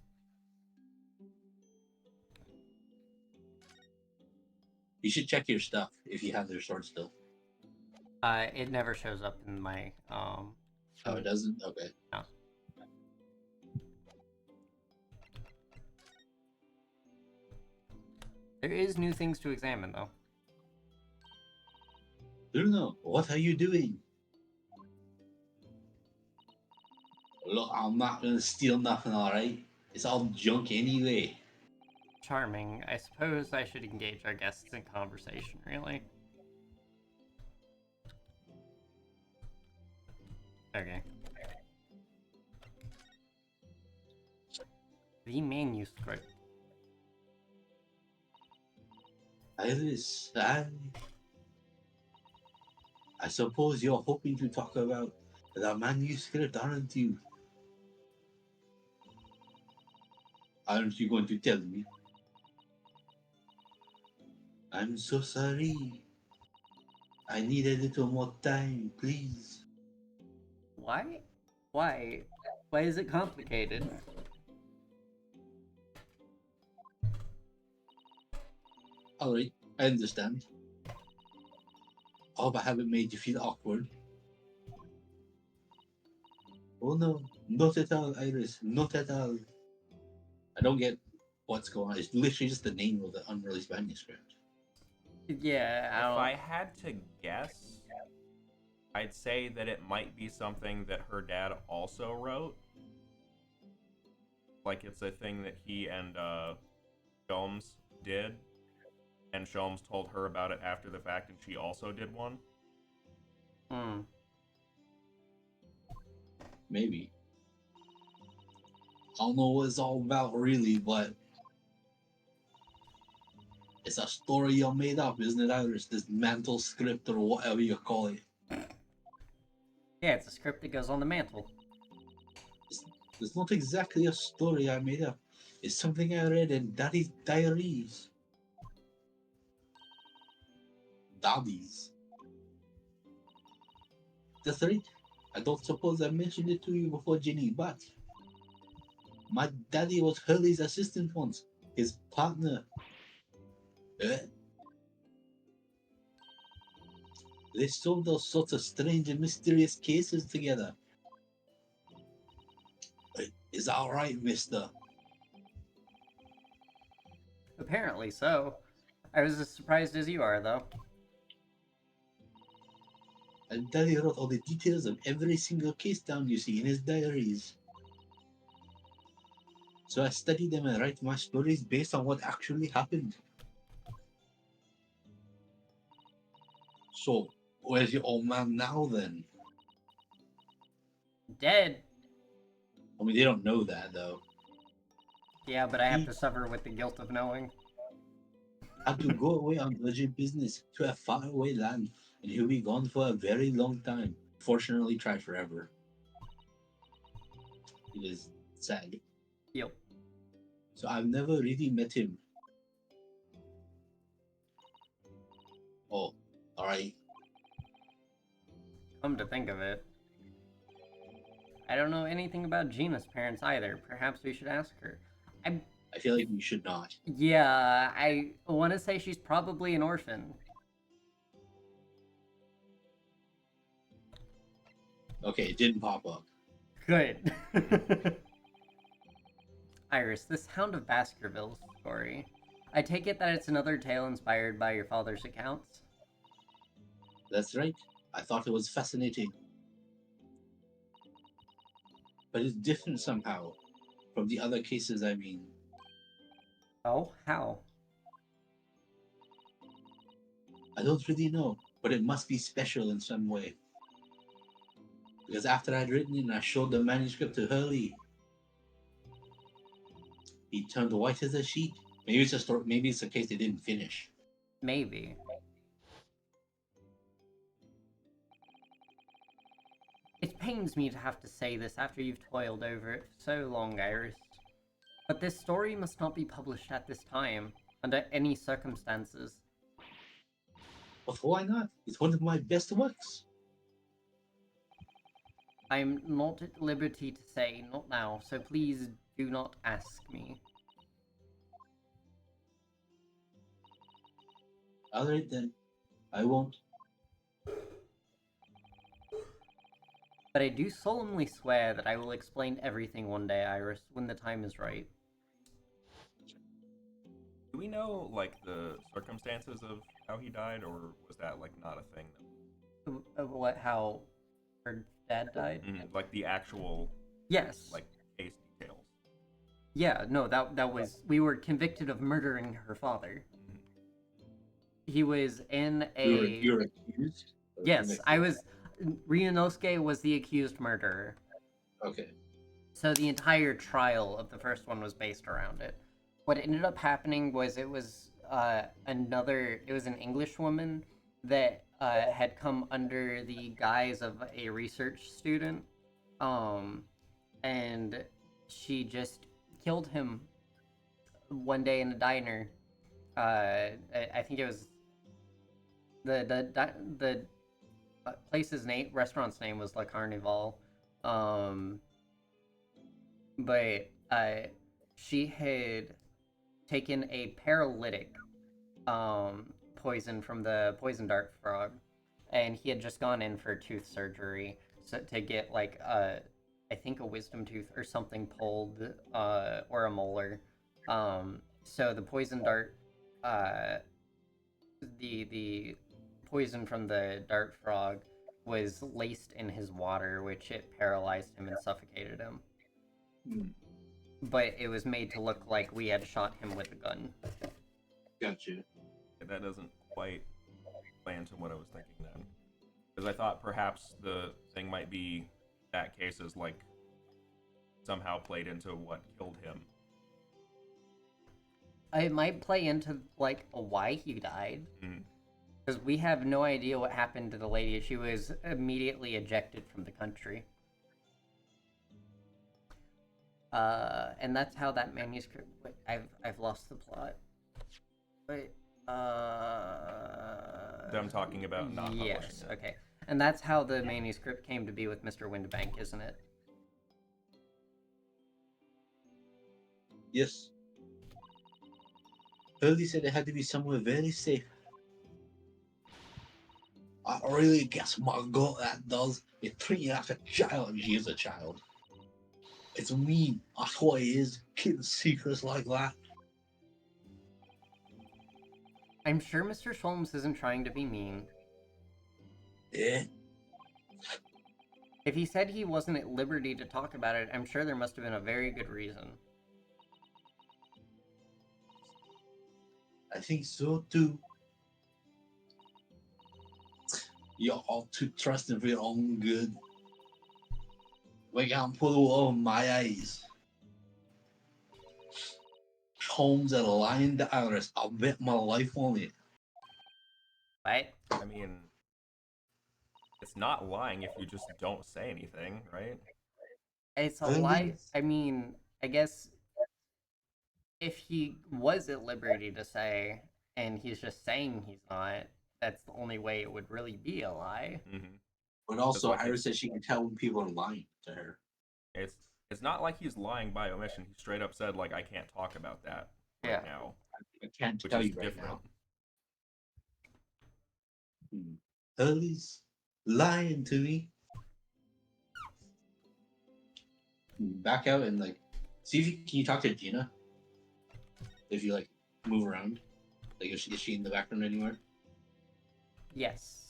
You should check your stuff if you have their sword still. It never shows up in my Oh, sword. it doesn't? Okay. No. There is new things to examine, though. Bruno, what are you doing? Look, I'm not gonna steal nothing, alright? It's all junk anyway. Charming. I suppose I should engage our guests in conversation, really. Okay. The manuscript. Iris, I suppose you're hoping to talk about the manuscript, aren't you? Aren't you going to tell me? I'm so sorry. I need a little more time, please. Why? Why? Why is it complicated? Alright, I understand. Hope I haven't made you feel awkward. Oh no, not at all, Iris. Not at all. I don't get what's going on. It's literally just the name of the unreleased manuscript. Yeah, I If don't. I had to guess, I'd say that it might be something that her dad also wrote. Like it's a thing that he and Sholmes did, and Sholmes told her about it after the fact, and she also did one. Hmm. Maybe. I don't know what it's all about really, but it's a story you made up, isn't it, Iris? This mental script or whatever you call it. Yeah, it's a script that goes on the mantle. It's not exactly a story I made up. It's something I read in Daddy's diaries. Daddy's. That's right. I don't suppose I mentioned it to you before, Ginny, but my daddy was Hurley's assistant once, his partner. Eh? They solved all sorts of strange and mysterious cases together. Is that right, mister? Apparently so. I was as surprised as you are, though. And Daddy wrote all the details of every single case down you see in his diaries. So I study them and write my stories based on what actually happened. So, where's your old man now then? Dead. I mean, they don't know that though. Yeah, but I have He to suffer with the guilt of knowing. had to go away on urgent business to a faraway land, and he'll be gone for a very long time. Fortunately, try forever. It is sad. Yep. So I've never really met him. Oh, alright. Come to think of it. I don't know anything about Gina's parents either. Perhaps we should ask her. I feel like you should not. Yeah, I want to say she's probably an orphan. Okay, it didn't pop up. Good. Iris, this Hound of Baskerville story. I take it that it's another tale inspired by your father's accounts? That's right. I thought it was fascinating. But it's different somehow from the other cases, I mean. Oh, how? I don't really know, but it must be special in some way. Because after I'd written it and I showed the manuscript to Hurley, he turned white as a sheet. Maybe it's a story, maybe it's a case they didn't finish. Maybe. It pains me to have to say this after you've toiled over it for so long, Iris. But this story must not be published at this time, under any circumstances. But why not? It's one of my best works. I'm not at liberty to say, not now, so please do not ask me. Alright then. I won't. But I do solemnly swear that I will explain everything one day, Iris, when the time is right. Do we know like the circumstances of how he died, or was that like not a thing? What? How her dad died? Like the actual Yes. like case details. Yeah. No. That was. We were convicted of murdering her father. Mhm. He was in You were accused? Or Yes, convicted? I was. Ryunosuke was the accused murderer. Okay. So the entire trial of the first one was based around it. What ended up happening was it was an English woman that had come under the guise of a research student, and she just killed him one day in a diner. I think it was the place's name, restaurant's name was La Carnival. Um, but she had taken a paralytic poison from the poison dart frog, and he had just gone in for tooth surgery to get like I think a wisdom tooth or something pulled, or a molar. So the poison dart, the poison from the dart frog was laced in his water, which it paralyzed him and suffocated him. Hmm. But it was made to look like we had shot him with a gun. Gotcha. That doesn't quite play into what I was thinking then, because I thought perhaps the thing might be that case is like somehow played into what killed him. It might play into like why he died, because we have no idea what happened to the lady. She was immediately ejected from the country. And that's how that manuscript. Wait, I've lost the plot. Wait, Them talking about not publishing yes, it. okay, and that's how the manuscript came to be with Mr. Windbank, isn't it? Yes. Hurley said it had to be somewhere very safe. I really guess my gut that does is treat you like a child, and she is a child. It's mean. That's what it is. Keeping secrets like that. I'm sure Mr. Sholmes isn't trying to be mean. Yeah. If he said he wasn't at liberty to talk about it, I'm sure there must have been a very good reason. I think so too. You're all too trusting for your own good. We can't pull it over my eyes. Holmes at a lying to Iris. I'll bet my life on it. Right? I mean, it's not lying if you just don't say anything, right? It's a Hurley? lie. I mean, I guess if he was at liberty to say, and he's just saying he's not, that's the only way it would really be a lie. But also, like Iris says she can tell when people are lying to her. It's not like he's lying by omission. He straight up said like I can't talk about that right Yeah. now, I can't which tell is you right different. now. Hurley's lying to me. Back out and like see if you can you talk to Gina? If you like move around. Like is she in the background anywhere? Yes.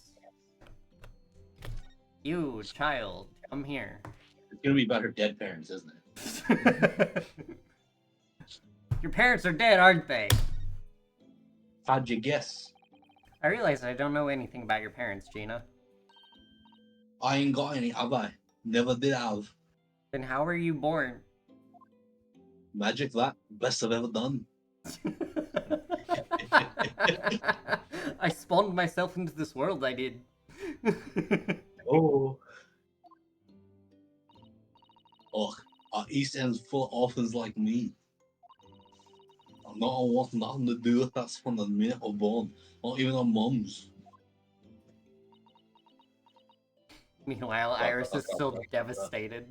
You, child, come here. It's gonna be about her dead parents, isn't it? Your parents are dead, aren't they? How'd you guess? I realize I don't know anything about your parents, Gina. I ain't got any, have I? Never did have. Then how were you born? Magic that. Best I've ever done. I spawned myself into this world, I did. Oh. Oh, our East End's full of orphans like me. I'm not want nothing to do with us from the minute we're born. Not even our mums. Meanwhile, Iris is still devastated.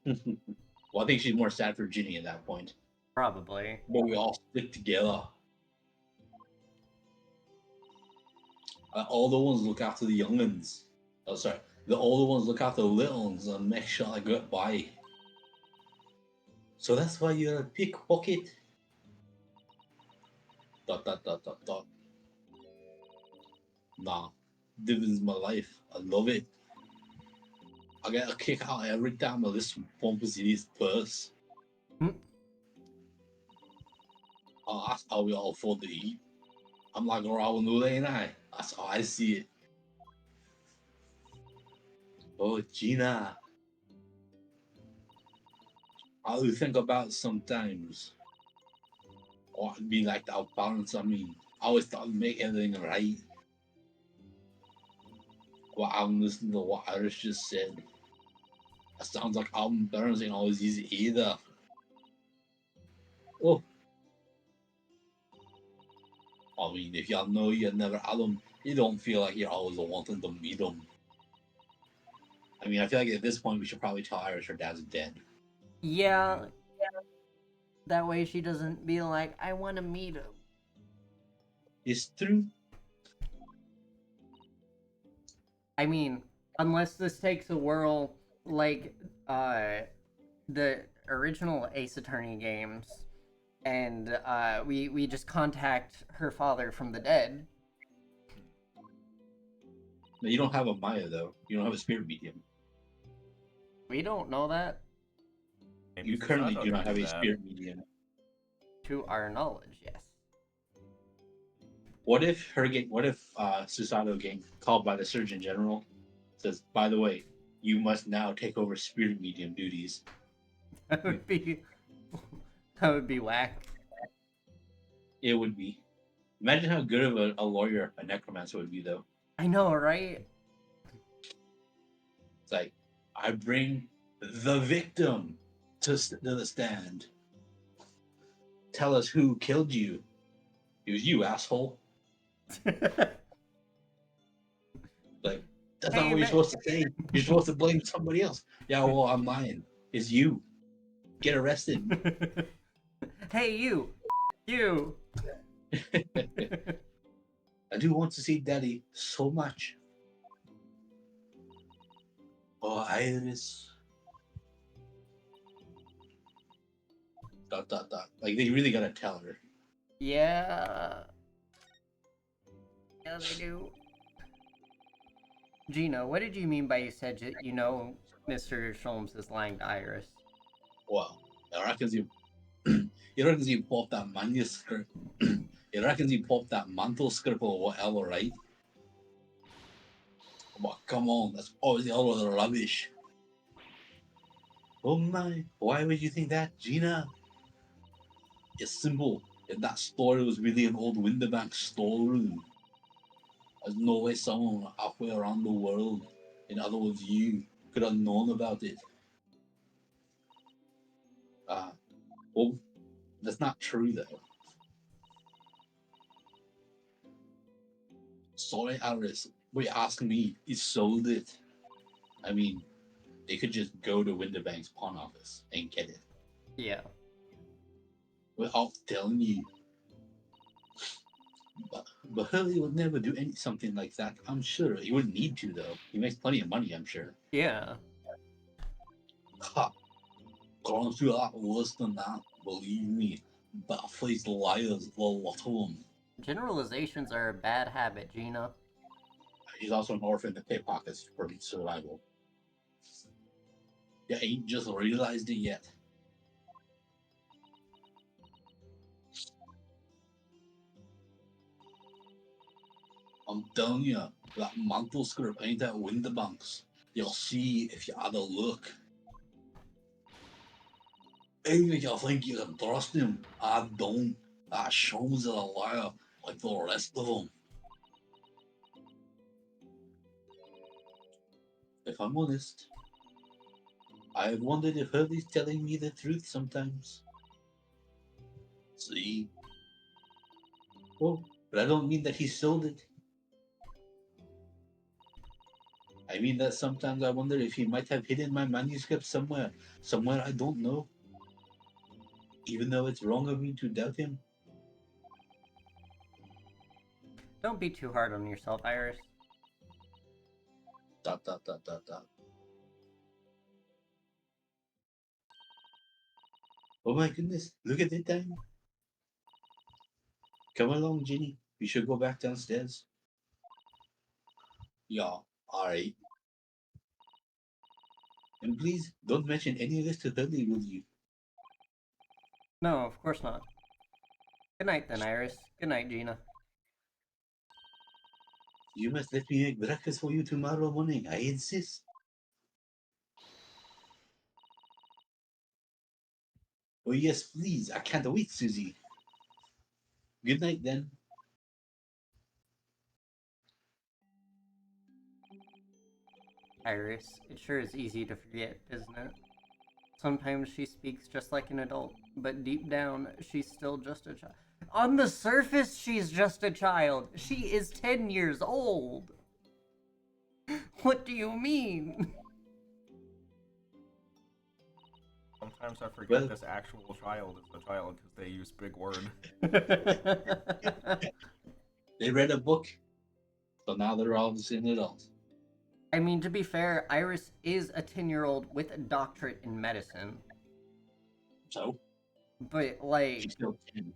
Well, I think she's more sad for Ginny at that point. Probably. But we all stick together. All the ones look after the young'uns. Oh, sorry. The older ones look after the little ones and make sure I get by. So that's why you're a pickpocket. Dot dot dot dot dot. Nah, this is my life. I love it. I get a kick out every time I listen to Pompous in his purse. Hmm. Oh, that's how we all afford to eat. I'm like Raul Nule, ain't I? That's how I see it. Oh, Gina. I do think about sometimes. Or I'd be like our parents, I mean. I always thought I'd make everything right. What I'm listening to what Iris just said. That sounds like our parents ain't always easy either. Oh, I mean, if y'all know you never had them, you don't feel like you're always wanting to meet them. I mean, I feel like at this point we should probably tell Iris her dad's dead. Yeah. That way she doesn't be like, I want to meet him. It's true. I mean, unless this takes a whirl like the original Ace Attorney games, and we just contact her father from the dead. No, you don't have a Maya though. You don't have a spirit medium. We don't know that Maybe You currently Susato do can not have a that. spirit medium. to our knowledge. Yes. What if Susato getting called by the Surgeon General says, by the way, you must now take over spirit medium duties. That would be that would be whack. It would be. Imagine how good of a lawyer a necromancer would be though. I know, right? It's like, I bring the victim to the stand. Tell us who killed you. It was you, asshole. Like, that's not Hey, what you're man. supposed to say. You're supposed to blame somebody else. Yeah, well, I'm lying. It's you. Get arrested. Hey, you. You. I do want to see Daddy so much. Oh, Iris. Dot dot dot. Like they really gotta tell her. Yeah. Yeah, they do. Gino, what did you mean by you said you know Mr. Sholmes is lying to Iris? Well, I reckons you. He reckons you popped that manuscript. He reckons you popped that mantle script or whatever, right? But come on, that's obviously all of the rubbish. Oh my, why would you think that, Gina? It's simple. If that story was really an old Winterbank storeroom, there's no way someone halfway around the world, in other words, you, could have known about it. Well, that's not true though. Sorry, Iris. What you ask me, he sold it. I mean, they could just go to Winterbank's pawn office and get it Yeah. without telling you. But Hurley would never do something like that. I'm sure he wouldn't need to though. He makes plenty of money, I'm sure. Yeah. Ha! Gone through a lot worse than that. Believe me. Bat-faced liars, the lot of them. Generalizations are a bad habit, Gina. He's also an orphan that pickpockets for his survival. You ain't just realized it yet. I'm telling you, that mantle script ain't at Winterbanks. You'll see if you had a look. Even if you think you can trust him, I don't. That Sholmes is a liar, like the rest of them. If I'm honest, I have wondered if Hurley's telling me the truth sometimes. See? Oh, but I don't mean that he sold it. I mean that sometimes I wonder if he might have hidden my manuscript somewhere. Somewhere I don't know. Even though it's wrong of me to doubt him. Don't be too hard on yourself, Iris. Dot dot dot dot dot. Oh my goodness! Look at the time. Come along, Ginny. We should go back downstairs. Yeah, alright. And please don't mention any of this to Dudley, will you? No, of course not. Good night then, Iris. Good night, Gina. You must let me make breakfast for you tomorrow morning. I insist. Oh yes, please. I can't wait, Susie. Good night then. Iris, it sure is easy to forget, isn't it? Sometimes she speaks just like an adult, but deep down, she's still just a child. On the surface, she's just a child. She is 10 years old. What do you mean? Sometimes I forget Well- this actual child is a child because they use big word. They read a book, so now they're obviously an adult. I mean, to be fair, Iris is a 10-year-old with a doctorate in medicine. So But, like, she's still 10.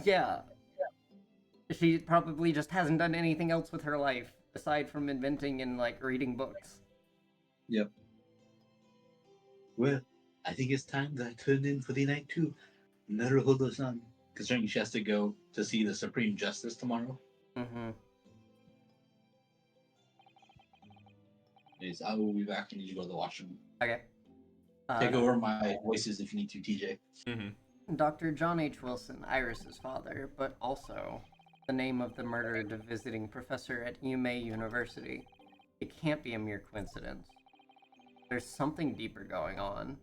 yeah. She probably just hasn't done anything else with her life aside from inventing and, like, reading books. Yep. Well, I think it's time that I turned in for the night too. Naruhodo-san, considering she has to go to see the Supreme Justice tomorrow. Mm-hmm. Is I will be back. I need to go to the washroom. Okay. Take over my voices if you need to, TJ. Mm-hmm. Dr. John H. Wilson, Iris's father, but also the name of the murdered visiting professor at Yume University. It can't be a mere coincidence. There's something deeper going on.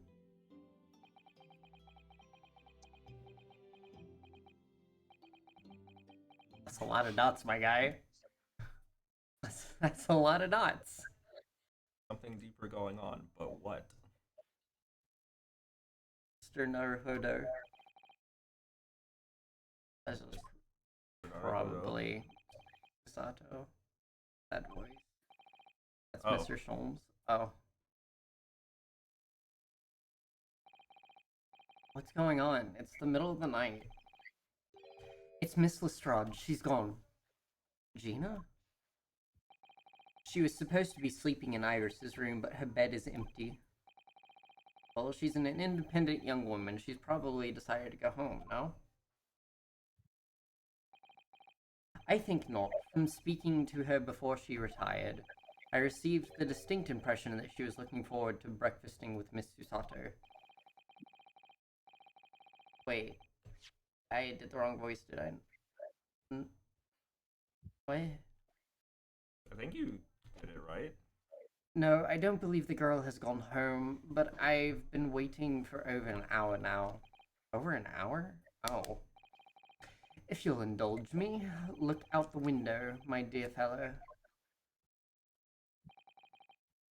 That's a lot of dots, my guy. That's a lot of dots. Something deeper going on, but what? Mr. Naruhodo. That's probably Sato. That voice. That's Oh. Mr. Sholmes. Oh. What's going on? It's the middle of the night. It's Miss Lestrade. She's gone. Gina? She was supposed to be sleeping in Iris's room, but her bed is empty. Well, she's an independent young woman. She's probably decided to go home, no? I think not. From speaking to her before she retired, I received the distinct impression that she was looking forward to breakfasting with Miss Susato. Wait. I did the wrong voice, did I? What? I think you did it right. No, I don't believe the girl has gone home, but I've been waiting for over an hour now. Over an hour? Oh. If you'll indulge me, look out the window, my dear fellow.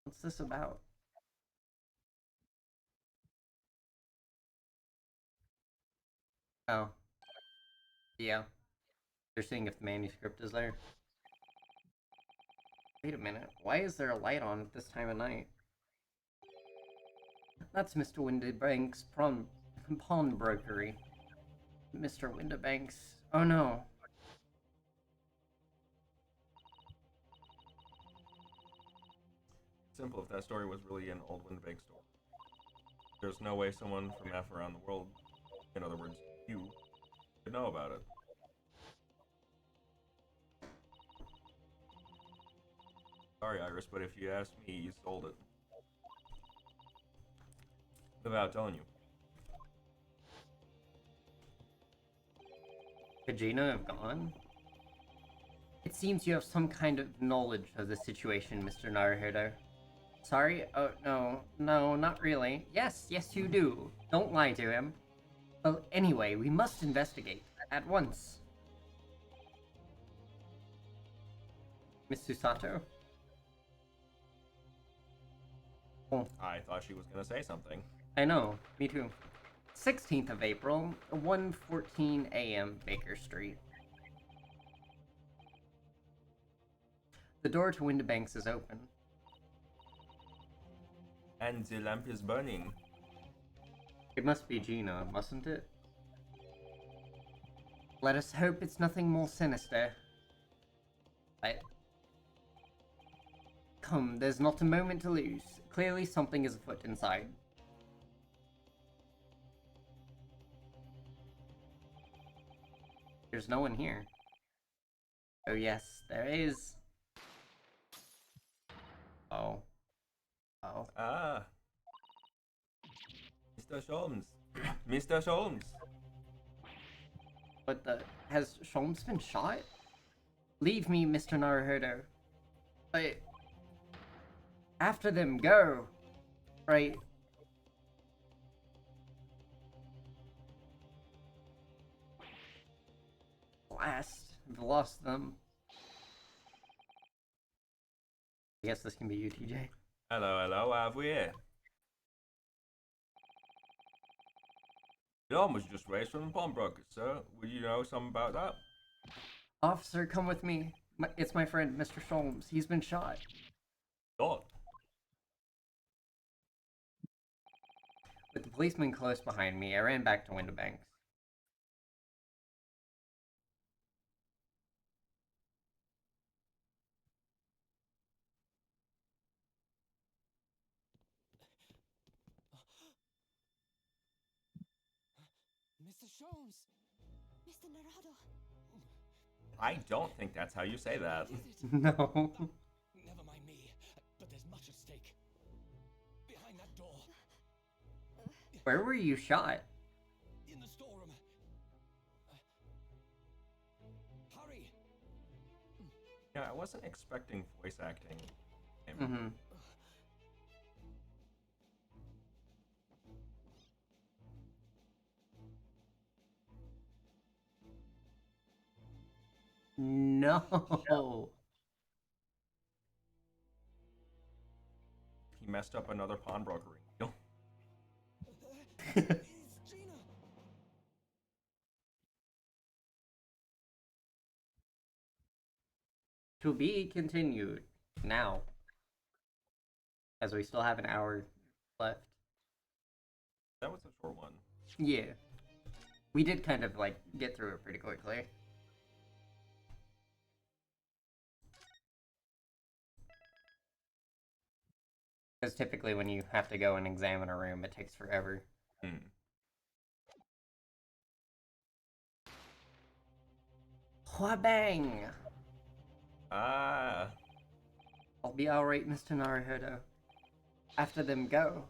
What's this about? Oh. Yeah. They're seeing if the manuscript is there. Wait a minute. Why is there a light on at this time of night? That's Mr. Windibank's pawnbrokery. Mr. Windibank's... Oh no. Simple if that story was really an old Windbank store. There's no way someone from half around the world, in other words, you, could know about it. Sorry, Iris, but if you ask me, you sold it. Without telling you. Could Gina have gone? It seems you have some kind of knowledge of the situation, Mr. Naruhodo. Sorry? Oh, no, not really. Yes, you do. Don't lie to him. Well, anyway, we must investigate. At once. Miss Susato? Oh, I thought she was gonna say something. I know. Me too. 16th of April, 1:14 a.m. Baker Street. The door to Windibanks is open. And the lamp is burning. It must be Gina, mustn't it? Let us hope it's nothing more sinister. Come, there's not a moment to lose. Clearly something is afoot inside. There's no one here. Oh yes, there is. Oh. Oh. Ah. Mr. Sholmes. Mr. Sholmes. What the? Has Sholmes been shot? Leave me, Mr. Naruhodo. But... After them, go! Right. Blast. I've lost them. I guess this can be you, TJ. Hello, have we here? The alarm was just raised from the pawnbrokers, sir. Would you know something about that? Officer, come with me. It's my friend, Mr. Sholmes. He's been shot. God. With the policeman close behind me, I ran back to Windibanks. Mr. Sholmes! Mr. Narado. I don't think that's how you say that. Is it? No. Never mind me, but there's much at stake. Behind that door, Where were you shot? in the storeroom. Hurry! Yeah, I wasn't expecting voice acting. Mm-hmm. No. He messed up another pawnbroker deal. It's Gina! To be continued now, as we still have an hour left. That was a short one. Yeah, we did kind of like get through it pretty quickly. Because typically when you have to go and examine a room, it takes forever. Hmm. Wha-bang! Ah. I'll be alright, Mr. Naruhodo. After them, go.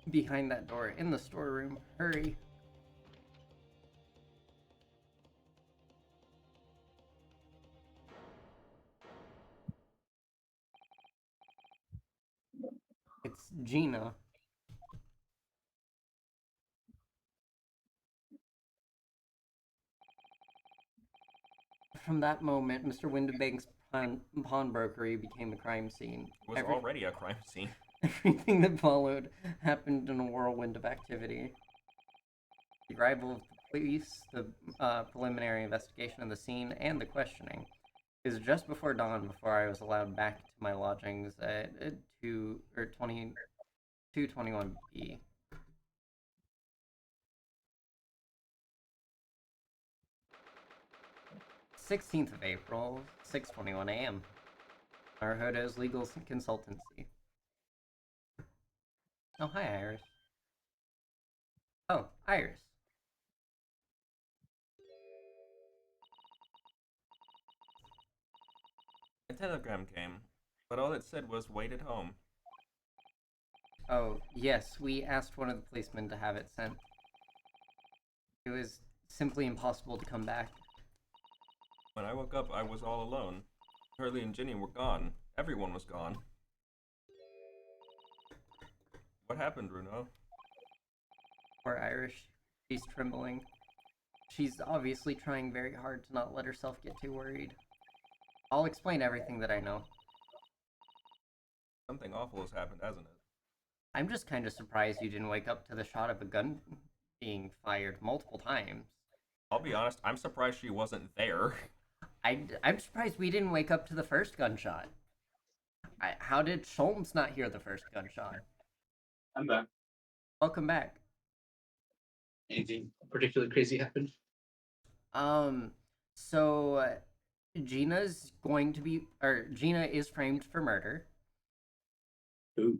Behind that door, in the storeroom. Hurry. It's Gina. From that moment, Mr. Windibank's pawnbrokery became a crime scene. It was already a crime scene. Everything that followed happened in a whirlwind of activity. The arrival of the police, the preliminary investigation of the scene, and the questioning. It was just before dawn before I was allowed back to my lodgings at 221B. th of April, 6:21 a.m. Naruhodo's Legal Consultancy. Oh, hi, Iris. Oh, Iris. A telegram came, but all it said was wait at home. Oh, yes, we asked one of the policemen to have it sent. It was simply impossible to come back. When I woke up, I was all alone. Hurley and Ginny were gone. Everyone was gone. What happened, Bruno? Poor Iris. She's trembling. She's obviously trying very hard to not let herself get too worried. I'll explain everything that I know. Something awful has happened, hasn't it? I'm just kind of surprised you didn't wake up to the shot of a gun being fired multiple times. I'll be honest, I'm surprised she wasn't there. I'm surprised we didn't wake up to the first gunshot. How did Sholmes not hear the first gunshot? I'm back. Welcome back. Anything particularly crazy happened? So Gina's going to be, or Gina is framed for murder. Who?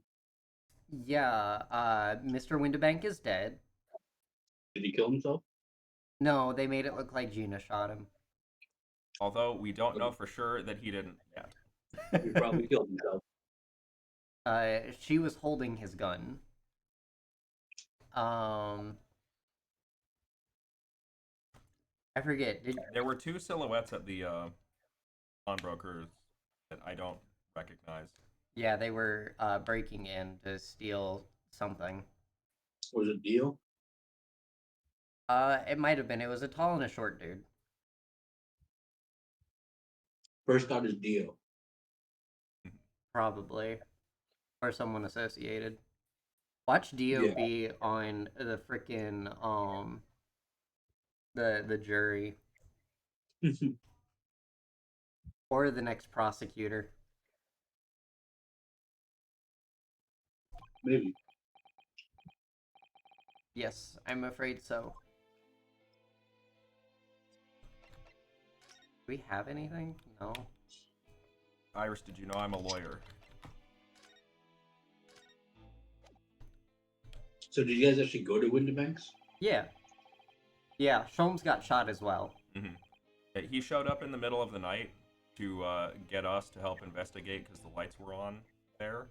Yeah, Mr. Windibank is dead. Did he kill himself? No, they made it look like Gina shot him. Although we don't know for sure that he didn't yet. He probably killed himself. She was holding his gun. I forget. There were two silhouettes at the pawnbrokers that I don't recognize. Yeah, they were breaking in to steal something. Was it Dio? It might have been. It was a tall and a short dude. First thought is Dio. Probably. Or someone associated. Watch Dio Yeah. be on the frickin' the jury. Or the next prosecutor. Maybe. Yes, I'm afraid so. Do we have anything? No. Iris, did you know I'm a lawyer? So did you guys actually go to Windibanks? Yeah. Yeah, Sholmes got shot as well. Mm-hmm. He showed up in the middle of the night to get us to help investigate because the lights were on there.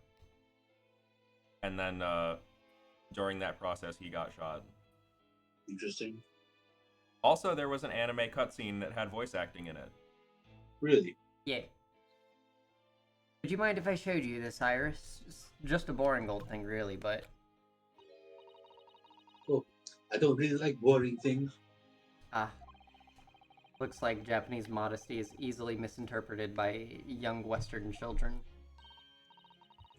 And then during that process, he got shot. Interesting. Also, there was an anime cutscene that had voice acting in it. Really? Yeah. Would you mind if I showed you this, Iris? It's just a boring gold thing, really, but... Oh, I don't really like boring things. Ah. Looks like Japanese modesty is easily misinterpreted by young Western children.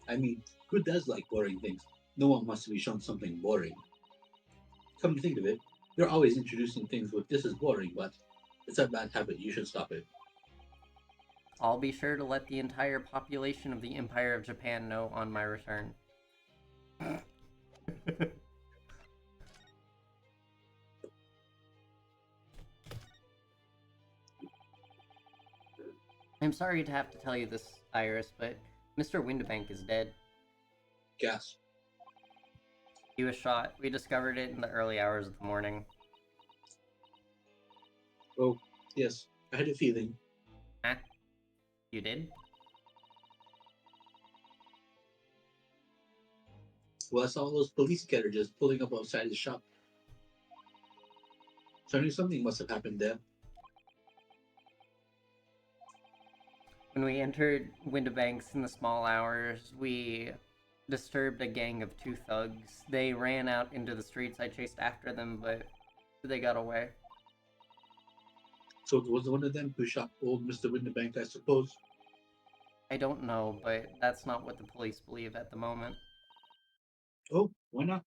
I mean, who does like boring things? No one wants to be shown something boring. Come to think of it, they're always introducing things with this is boring, but it's a bad habit. You should stop it. I'll be sure to let the entire population of the Empire of Japan know on my return. I'm sorry to have to tell you this, Iris, but Mr. Windibank is dead. Gas. He was shot. We discovered it in the early hours of the morning. Oh, yes. I had a feeling. Huh? You did? Well, I saw all those police carriages pulling up outside the shop. So I knew something must have happened there. When we entered Windibanks in the small hours, we disturbed a gang of two thugs. They ran out into the streets. I chased after them, but they got away. So it was one of them who shot old Mr. Windibank, I suppose. I don't know, but that's not what the police believe at the moment. Oh, why not?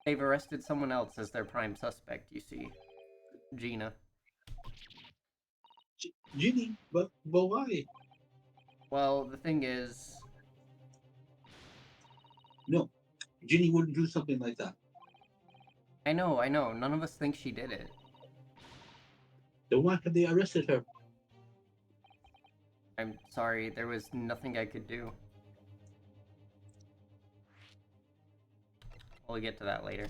They've arrested someone else as their prime suspect, you see. Gina. Ginny, but why? Well, the thing is, No, Ginny wouldn't do something like that. I know, none of us think she did it. Then why have they arrested her? I'm sorry, there was nothing I could do. We'll get to that later.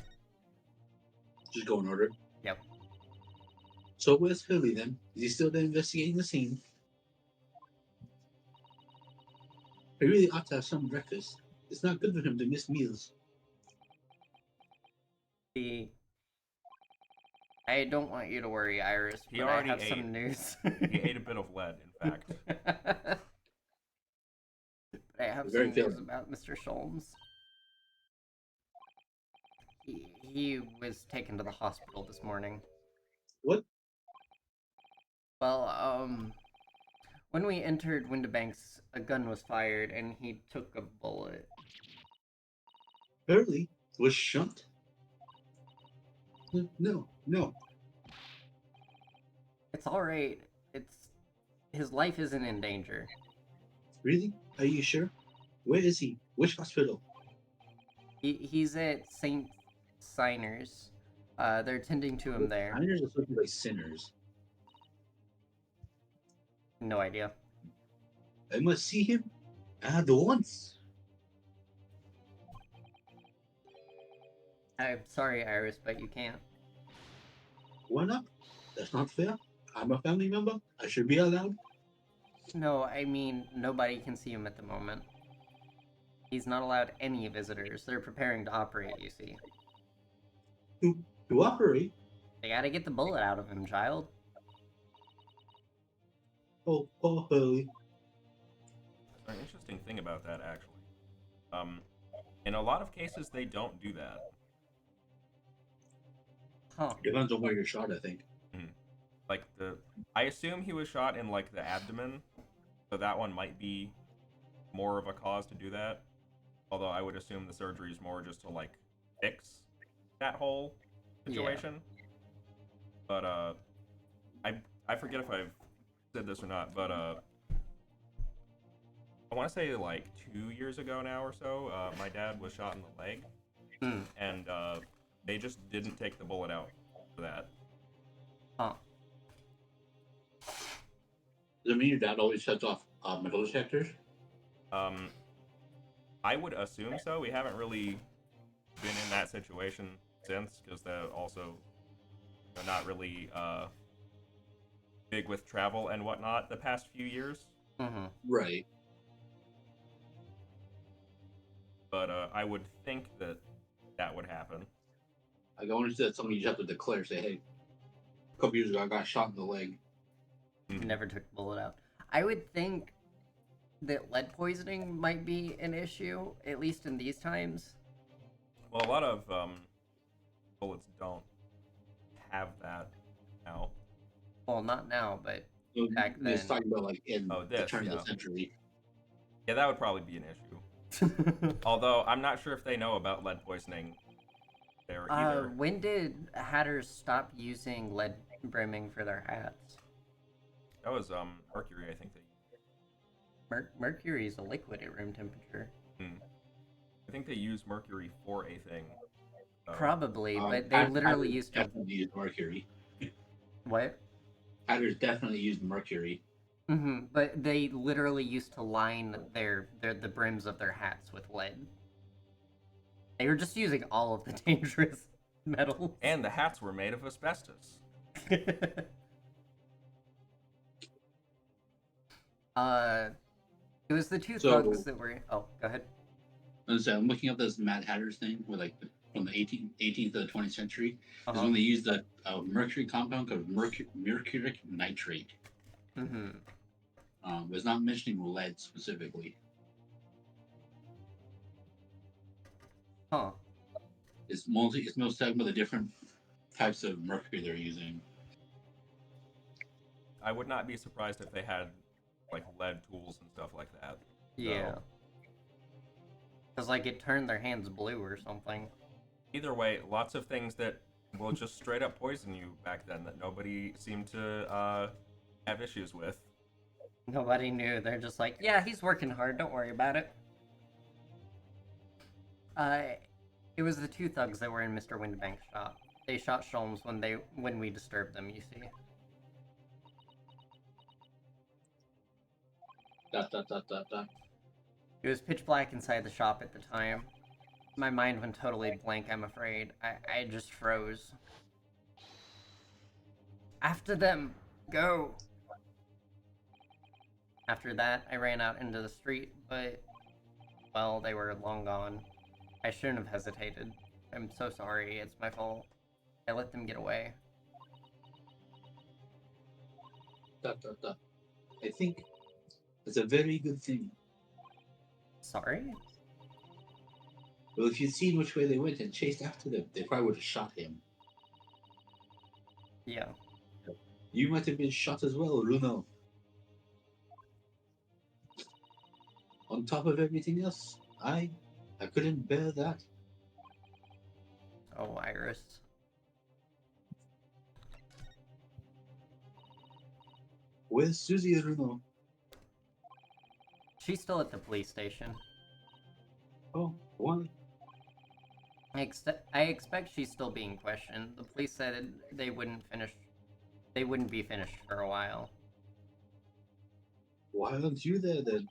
Just go in order. Yep. So where's Philly then? Is he still there investigating the scene? I really ought to have some breakfast. It's not good for him to miss meals. I don't want you to worry, Iris, He but already I have ate. some news. He ate a bit of lead, in fact. But I have Very some news filling. about Mr. Sholmes. He was taken to the hospital this morning. What? Well, when we entered Windibanks, a gun was fired and he took a bullet. Hurley was shot? No. It's alright. It's his life isn't in danger. Really? Are you sure? Where is he? Which hospital? He's at Saint Signers. They're tending to him there. Miners are something like sinners. No idea. I must see him at once. I'm sorry, Iris, but you can't. Why not? That's not fair. I'm a family member. I should be allowed. No, I mean, nobody can see him at the moment. He's not allowed any visitors. They're preparing to operate, you see. To operate? They gotta get the bullet out of him, child. Oh, poor Hurley. An interesting thing about that, actually. In a lot of cases, they don't do that. Huh. Depends on where you're shot, I think. Like I assume he was shot in like the abdomen, so that one might be more of a cause to do that. Although I would assume the surgery is more just to like fix that whole situation. But I forget if I've said this or not, but I want to say like 2 years ago now or so, my dad was shot in the leg, and they just didn't take the bullet out for that. Huh. Does it mean your dad always shuts off metal detectors? I would assume so. We haven't really been in that situation since, because they're also not really big with travel and whatnot the past few years. Mm-hmm. Right. But I would think that that would happen. I wonder if that's something you just have to declare. Say, hey, a couple years ago I got shot in the leg. Never took the bullet out. I would think that lead poisoning might be an issue, at least in these times. Well, a lot of bullets don't have that now. Well, not now, but So back it's then. talking about like in Oh, the this, turn of yeah. the century. Yeah, that would probably be an issue. Although I'm not sure if they know about lead poisoning there either. When did hatters stop using lead brimming for their hats? That was mercury, I think. Mercury is a liquid at room temperature. I think they use mercury for a thing. Probably, but they literally used to. Definitely used mercury. What? Hatters definitely used mercury. But they literally used to line the brims of their hats with lead. They were just using all of the dangerous metals. And the hats were made of asbestos. It was the two So- thugs that were. Oh, go ahead. And so I'm looking up this Mad Hatter's thing, where like from the 18th to the 20th century, is Uh-huh. when they used the mercury compound called mercuric nitrate. It's not mentioning lead specifically. Huh. It's mostly talking about the different types of mercury they're using. I would not be surprised if they had like lead tools and stuff like that. Yeah. So, Because, like, it turned their hands blue or something. either way, lots of things that will just straight up poison you back then that nobody seemed to have issues with. Nobody knew. They're just like, yeah, he's working hard. Don't worry about it. It was the two thugs that were in Mr. Windbank's shop. They shot Sholmes when we disturbed them, you see. Dot, dot, dot, dot, dot. It was pitch black inside the shop at the time. My mind went totally blank, I'm afraid. I just froze. After them! Go! After that, I ran out into the street, but, well, they were long gone. I shouldn't have hesitated. I'm so sorry, it's my fault. I let them get away. Dot, dot, dot. I think it's a very good thing. Sorry? Well, if you'd seen which way they went and chased after them, they probably would have shot him. Yeah. You might have been shot as well, Runo. On top of everything else, I couldn't bear that. Oh, Iris. Where's Susie, Bruno? She's still at the police station. Oh, why? I expect she's still being questioned. The police said they wouldn't be finished for a while. Why aren't you there then?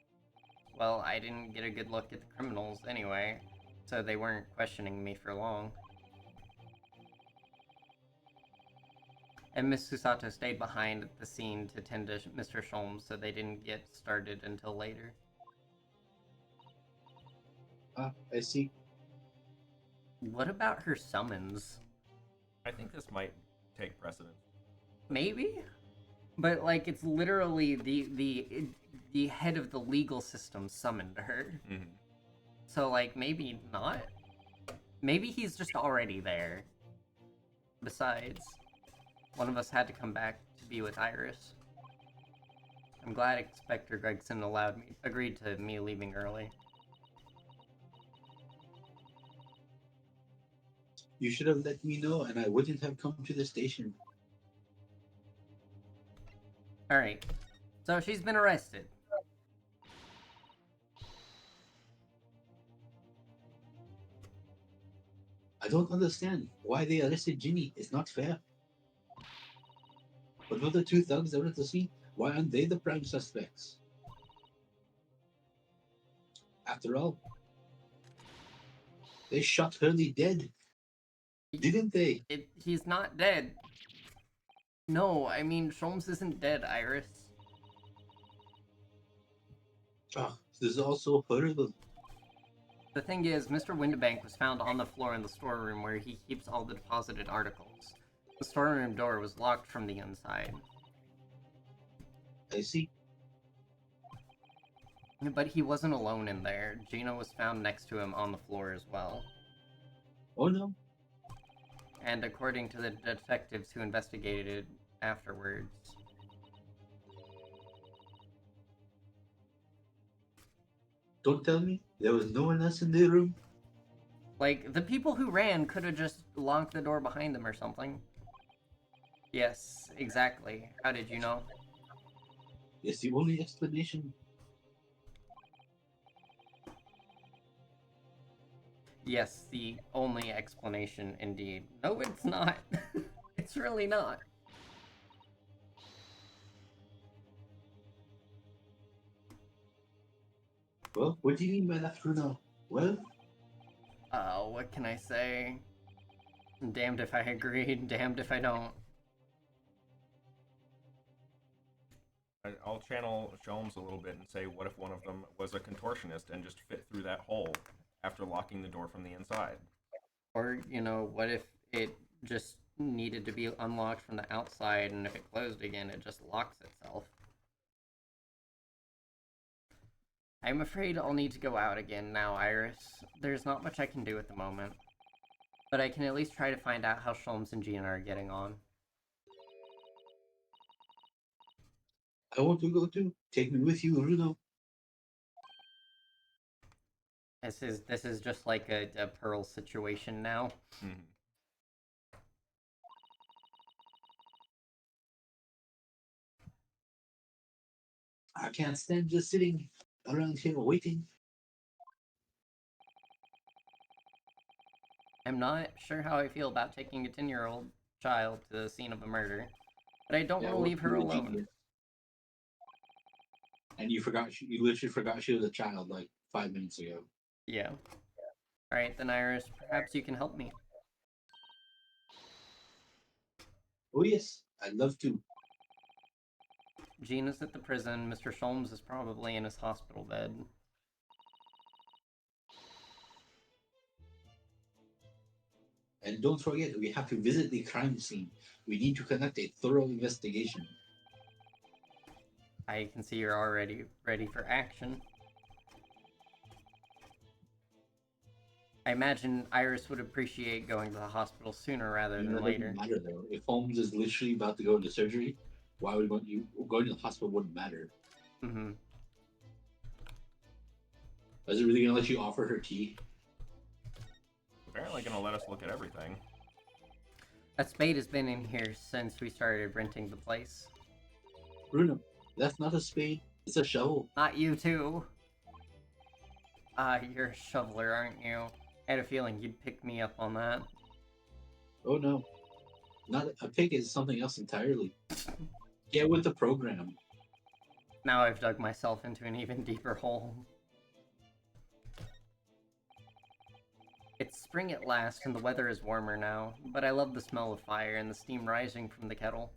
Well, I didn't get a good look at the criminals anyway, so they weren't questioning me for long. And Miss Susato stayed behind at the scene to tend to Mr. Sholmes, so they didn't get started until later. Ah, I see. What about her summons? I think this might take precedence. Maybe? But, like, it's literally the head of the legal system summoned her. Mm-hmm. So, like, maybe not? Maybe he's just already there. Besides, one of us had to come back to be with Iris. I'm glad Inspector Gregson agreed to me leaving early. You should have let me know and I wouldn't have come to the station. Alright, so she's been arrested. I don't understand why they arrested Ginny. It's not fair. But with the two thugs that were at the scene, why aren't they the prime suspects? After all, they shot Hurley dead, didn't they? He's not dead. No, I mean, Sholmes isn't dead, Iris. Ah, this is also horrible. The thing is, Mr. Windibank was found on the floor in the storeroom where he keeps all the deposited articles. The storeroom door was locked from the inside. I see. But he wasn't alone in there. Gina was found next to him on the floor as well. Oh no. And according to the detectives who investigated afterwards, Don't tell me there was no one else in the room. like, the people who ran could have just locked the door behind them or something. Yes, exactly. How did you know? It's the only explanation. Yes, the only explanation indeed. No, it's not. It's really not. Well, what do you mean by that, Bruno? Well, What can I say? Damned if I agree, damned if I don't. I'll channel Sholmes a little bit and say, what if one of them was a contortionist and just fit through that hole after locking the door from the inside? Or, you know, what if it just needed to be unlocked from the outside, and if it closed again, it just locks itself? I'm afraid I'll need to go out again now, Iris. There's not much I can do at the moment. But I can at least try to find out how Sholmes and Gina are getting on. I want to go too. Take me with you, Bruno. This is just like a Pearl situation now. Mhm. I can't stand just sitting around here waiting. I'm not sure how I feel about taking a 10-year-old child to the scene of a murder, but I don't want to leave her alone. And you literally forgot she was a child like 5 minutes ago. Yeah. Alright, then Iris, perhaps you can help me. Oh yes, I'd love to. Gina's at the prison, Mr. Sholmes is probably in his hospital bed. And don't forget, we have to visit the crime scene. We need to conduct a thorough investigation. I can see you're already ready for action. I imagine Iris would appreciate going to the hospital sooner rather than That later. doesn't matter though. If Holmes is literally about to go into surgery, why would you going to the hospital wouldn't matter? Mm-hmm. Is it really gonna let you offer her tea? Apparently gonna let us look at everything. A spade has been in here since we started renting the place. Bruno, That's not a spade. It's a shovel. Not you too. You're a shoveler, aren't you? I had a feeling you'd pick me up on that. Oh no. Not a pig is something else entirely. Get with the program. Now I've dug myself into an even deeper hole. It's spring at last, and the weather is warmer now, but I love the smell of fire and the steam rising from the kettle.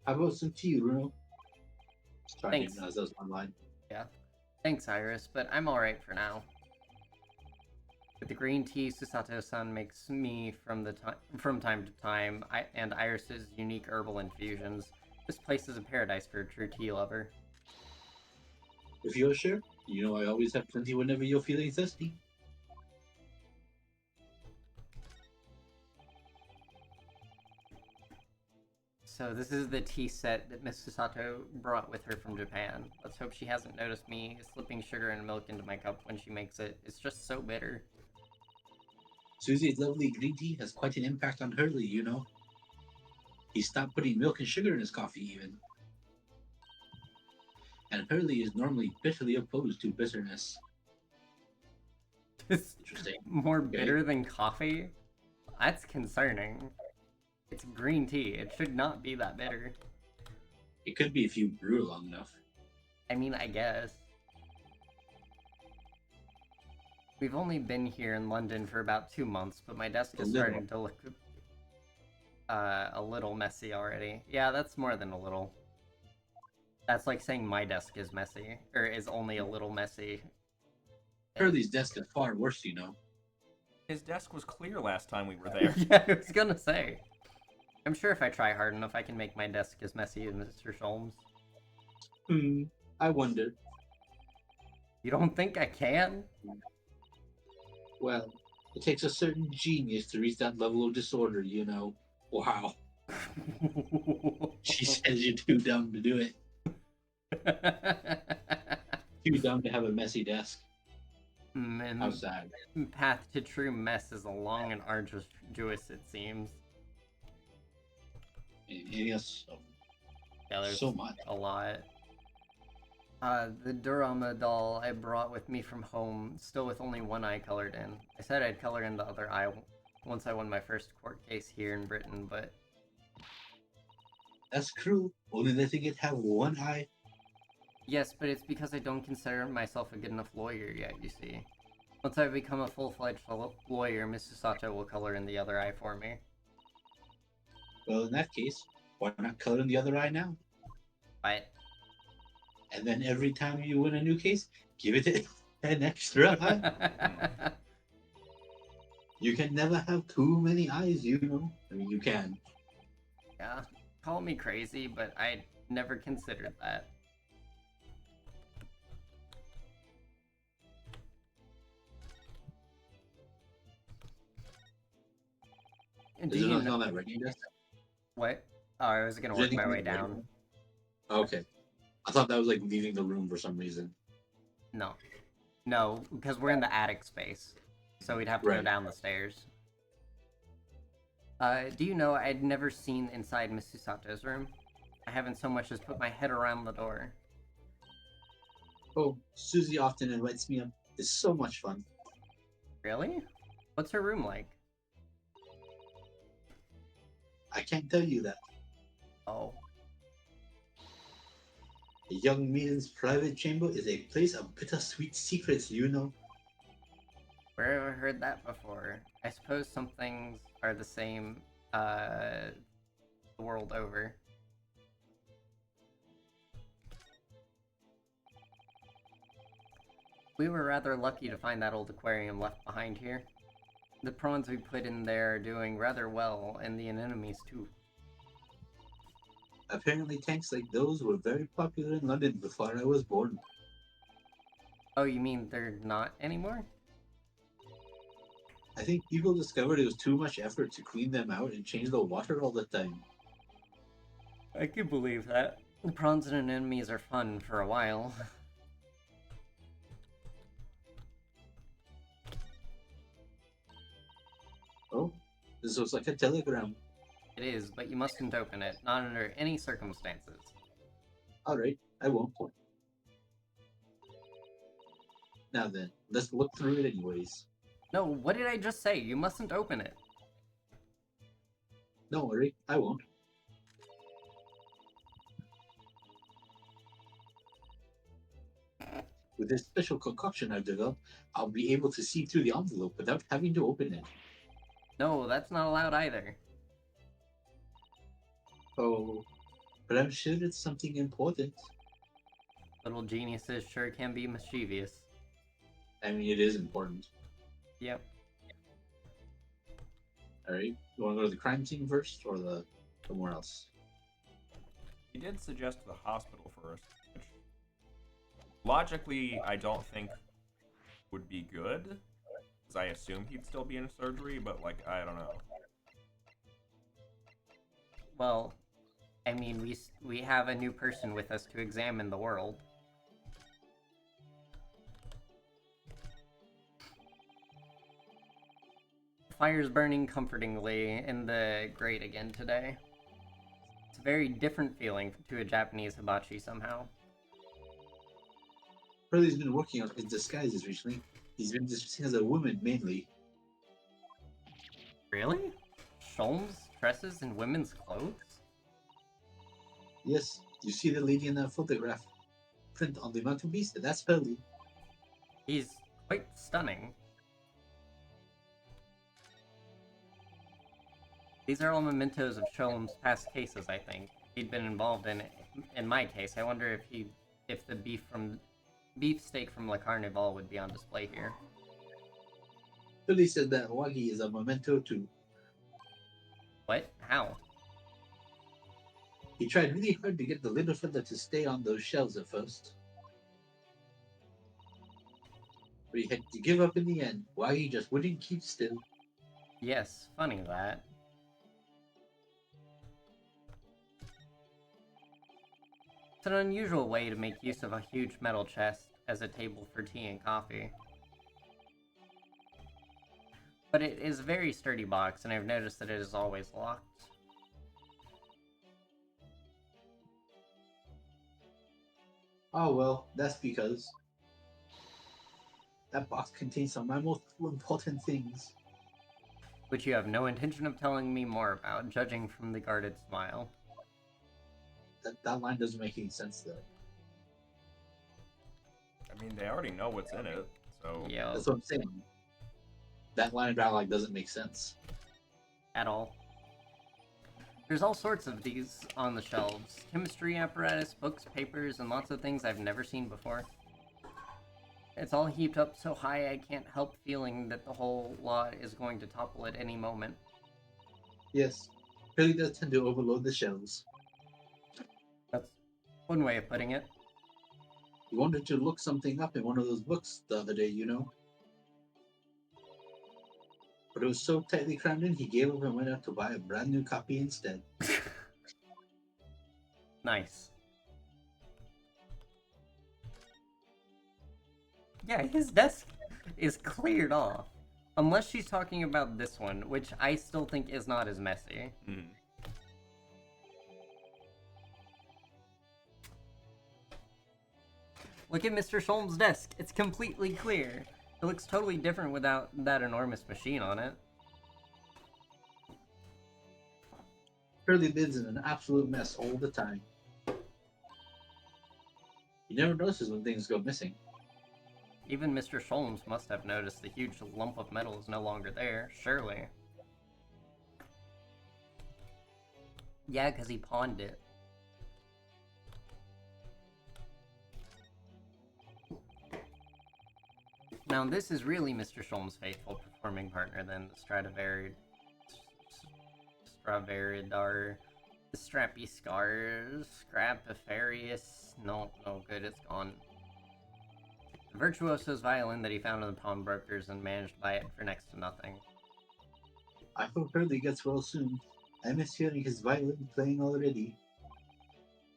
How about some tea, Bruno? Sorry, I Thanks. didn't realize that was online. Yeah. Thanks, Iris, but I'm alright for now. With the green tea Susato-san makes me from time to time, and Iris's unique herbal infusions, this place is a paradise for a true tea lover. If you're sure, you know I always have plenty whenever you're feeling thirsty. So this is the tea set that Miss Susato brought with her from Japan. Let's hope she hasn't noticed me slipping sugar and milk into my cup when she makes it. It's just so bitter. Susie's lovely green tea has quite an impact on Hurley, you know. He stopped putting milk and sugar in his coffee, even. And Hurley is normally bitterly opposed to bitterness. It's Interesting. more bitter than coffee? That's concerning. It's green tea. It should not be that bitter. It could be if you brew long enough. I mean, I guess. We've only been here in London for about 2 months, but my desk is starting to look a little messy already. Yeah, that's more than a little. That's like saying my desk is messy, or is only a little messy. Hurley's desk is far worse, you know. His desk was clear last time we were there. Yeah, I was gonna say. I'm sure if I try hard enough, I can make my desk as messy as Mr. Sholmes. I wonder. You don't think I can? Well, it takes a certain genius to reach that level of disorder, you know. Wow. She says you're too dumb to do it. Too dumb to have a messy desk. How sad. Path to true mess is a long and arduous, it seems. Yes, Yeah, there's so much. a lot. The Durama doll I brought with me from home, still with only one eye colored in. I said I'd color in the other eye once I won my first court case here in Britain, but... That's cruel. Only letting it have one eye. Yes, but it's because I don't consider myself a good enough lawyer yet, you see. Once I become a full-fledged lawyer, Mrs. Sato will color in the other eye for me. Well, in that case, why not color in the other eye now? But... And then every time you win a new case, give it an extra eye. You can never have too many eyes, you know. I mean, you can. Yeah, call me crazy, but I never considered that. Do Is there you nothing know on that writing desk? what? Oh, I was gonna Is there work my anything way on the writing down. desk? Okay. I thought that was like leaving the room for some reason. No. No, because we're in the attic space. So we'd have to go Right. down the stairs. Do you know I'd never seen inside Miss Susato's room? I haven't so much as put my head around the door. Oh, Susie often invites me up. It's so much fun. Really? What's her room like? I can't tell you that. Oh. A young maiden's private chamber is a place of bittersweet secrets, you know. Where have I heard that before? I suppose some things are the same, the world over. We were rather lucky to find that old aquarium left behind here. The prawns we put in there are doing rather well, and the anemones too. Apparently, tanks like those were very popular in London before I was born. Oh, you mean they're not anymore? I think people discovered it was too much effort to clean them out and change the water all the time. I can believe that. The prawns and anemones are fun for a while. Oh, this looks like a telegram. It is, but you mustn't open it, not under any circumstances. Alright, I won't. Now then, let's look through it anyways. No, what did I just say? You mustn't open it. Don't worry, I won't. With this special concoction I've developed, I'll be able to see through the envelope without having to open it. No, that's not allowed either. Oh, but I'm sure it's something important. Little geniuses sure can be mischievous. I mean, it is important. Yep. Alright, you want to go to the crime scene first, or somewhere else? He did suggest the hospital first, which logically I don't think would be good, because I assume he'd still be in surgery, but like, I don't know. Well, I mean, we have a new person with us to examine the world. Fire's burning comfortingly in the grate again today. It's a very different feeling to a Japanese hibachi somehow. Hurley's been working on his disguises recently. He's been disguising as a woman mainly. Really? Sholmes dresses in women's clothes? Yes, you see the lady in that photograph print on the mantelpiece? That's Hurley. He's quite stunning. These are all mementos of Sholmes' past cases, I think. He'd been involved in my case. I wonder if the beefsteak from Le Carnival would be on display here. Hurley said that Wagi is a memento too. What? How? He tried really hard to get the little fella to stay on those shelves at first. But he had to give up in the end. Wagi just wouldn't keep still. Yes, funny that. It's an unusual way to make use of a huge metal chest as a table for tea and coffee. But it is a very sturdy box, and I've noticed that it is always locked. Oh well, that's because that box contains some of my most important things. Which you have no intention of telling me more about, judging from the guarded smile. That line doesn't make any sense though. I mean, they already know what's in it, so... Yeah, That's what I'm saying. That line like doesn't make sense. at all. There's all sorts of these on the shelves. Chemistry apparatus, books, papers, and lots of things I've never seen before. It's all heaped up so high I can't help feeling that the whole lot is going to topple at any moment. Yes, Hurley does tend to overload the shelves. That's one way of putting it. He wanted to look something up in one of those books the other day, you know. But it was so tightly crammed in, he gave up and went out to buy a brand new copy instead. Nice. Yeah, his desk is cleared off. Unless she's talking about this one, which I still think is not as messy. Hmm. Look at Mr. Sholmes' desk. It's completely clear. It looks totally different without that enormous machine on it. Hurley lives in an absolute mess all the time. He never notices when things go missing. Even Mr. Sholmes must have noticed the huge lump of metal is no longer there, surely. Yeah, because he pawned it. Now, this is really Mr. Sholmes' faithful performing partner, then, the Stravaridar, the Strappy Scars, Scrapifarius, no good, it's gone. The virtuoso's violin that he found in the pawnbrokers and managed to buy it for next to nothing. I hope Hurley gets well soon. I miss hearing his violin playing already.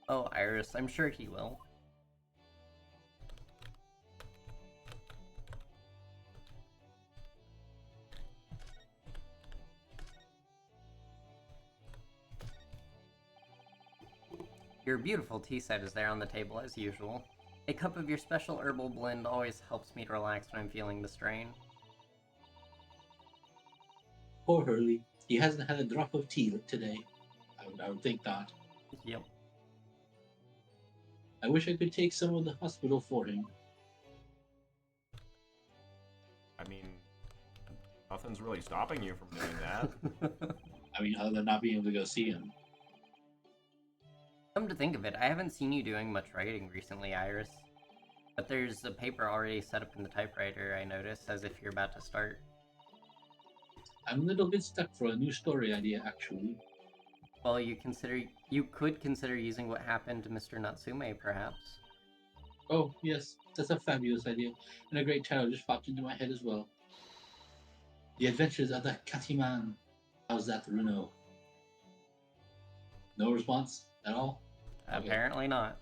Oh, Iris, I'm sure he will. Your beautiful tea set is there on the table as usual. A cup of your special herbal blend always helps me to relax when I'm feeling the strain. Poor Hurley. He hasn't had a drop of tea today. I would think not. Yep. I wish I could take some of the hospital for him. I mean, nothing's really stopping you from doing that. I mean, other than not being able to go see him. Come to think of it, I haven't seen you doing much writing recently, Iris. But there's a paper already set up in the typewriter, I noticed, as if you're about to start. I'm a little bit stuck for a new story idea, actually. Well, you could consider using what happened to Mr. Natsume, perhaps. Oh, yes, that's a fabulous idea, and a great title just popped into my head as well. The Adventures of the Cattyman. How's that, Runo? No response at all? Okay. Apparently not.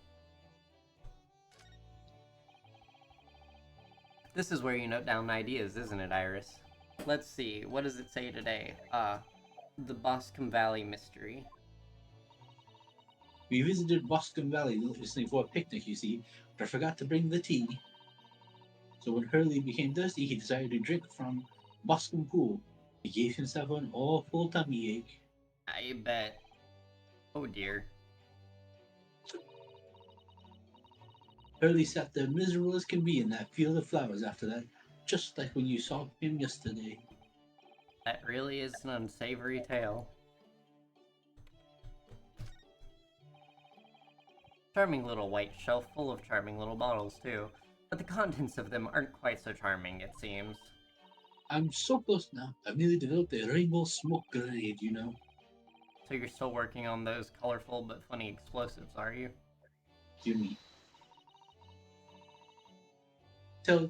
This is where you note down ideas, isn't it, Iris? Let's see, what does it say today? The Boscombe Valley Mystery. We visited Boscombe Valley recently for a picnic, you see, but I forgot to bring the tea. So when Hurley became thirsty, he decided to drink from Boscombe Pool. He gave himself an awful tummy ache. I bet. Oh dear. Hurley sat there miserable as can be in that field of flowers after that, just like when you saw him yesterday. That really is an unsavory tale. Charming little white shelf full of charming little bottles, too. But the contents of them aren't quite so charming, it seems. I'm so close now. I've nearly developed a rainbow smoke grenade, you know. So you're still working on those colorful but funny explosives, are you? You mean?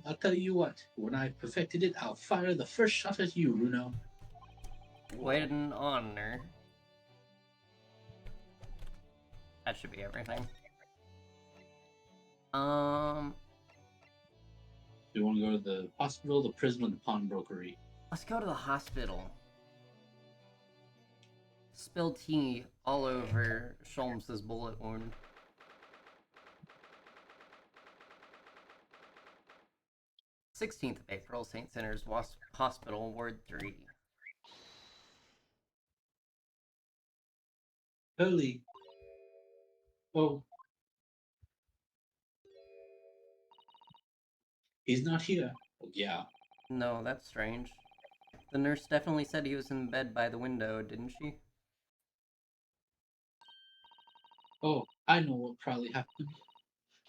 I'll tell you what. When I've perfected it, I'll fire the first shot at you, Runo. What an honor. That should be everything. Do you want to go to the hospital, the prison, or the pawnbrokery? Let's go to the hospital. Spilled tea all over Sholmes's bullet wound. '16th of April, St. Sinners Hospital, Ward 3. Hurley. Oh. He's not here. Oh, yeah. No, that's strange. The nurse definitely said he was in bed by the window, didn't she? Oh, I know what probably happened.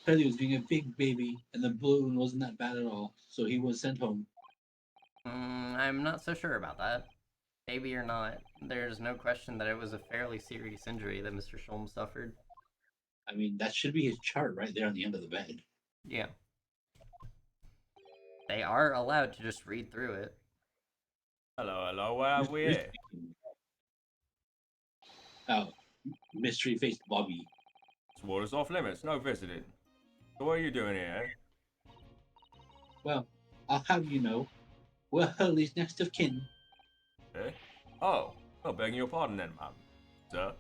Hurley was being a big baby, and the balloon wasn't that bad at all, so he was sent home. I'm not so sure about that. Baby or not, there's no question that it was a fairly serious injury that Mr. Sholmes suffered. I mean, that should be his chart right there on the end of the bed. Yeah. They are allowed to just read through it. Hello, where are we here? Oh, mystery faced Bobby. This water's off limits, no visiting. So what are you doing here? Well, I'll have you know, we're Hurley's next of kin. Eh? Oh, begging your pardon then, ma'am. Sir?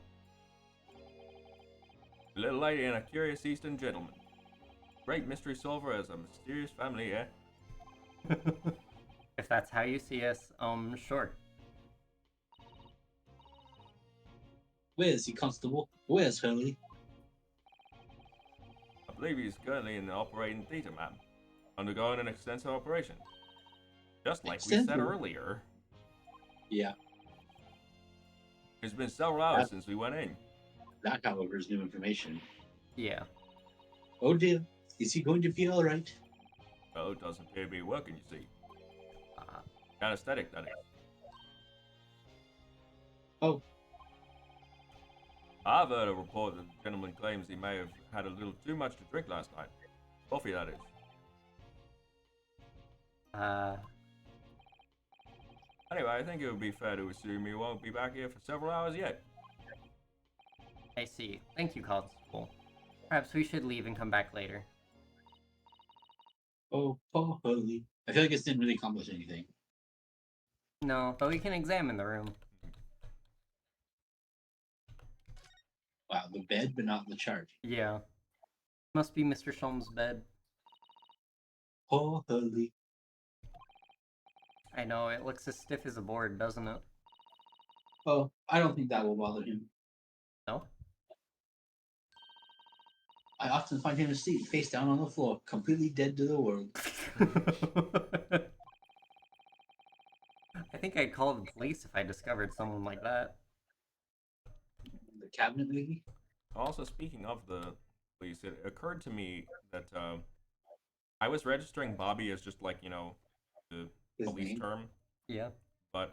A little lady and a curious eastern gentleman. Great mystery solver as a mysterious family, eh? If that's how you see us, sure. Where's he, Constable? Where's Hurley? I believe he's currently in the operating theater, ma'am. Undergoing an extensive operation. Just like we said Extensive? earlier. Yeah, It's been several hours since we went in. that, however, is new information. Yeah. Oh dear, is he going to be alright? Well, it doesn't appear to be working, you see. Uh, Anesthetic, that is. Oh, I've heard a report that the gentleman claims he may have had a little too much to drink last night. Coffee, that is. Anyway, I think it would be fair to assume he won't be back here for several hours yet. I see. Thank you, Constable. Perhaps we should leave and come back later. oh, poor Hurley. I feel like this didn't really accomplish anything. No, but we can examine the room. Wow, the bed, but not the charge. Yeah. Must be Mr. Sholm's bed. Holy. I know, it looks as stiff as a board, doesn't it? Oh, I don't think that will bother him. No? I often find him asleep, face down on the floor, completely dead to the world. I think I'd call the police if I discovered someone like that. The cabinet lady? Also, speaking of the police, it occurred to me that I was registering Bobby as just like, the His police name? term, Yeah. but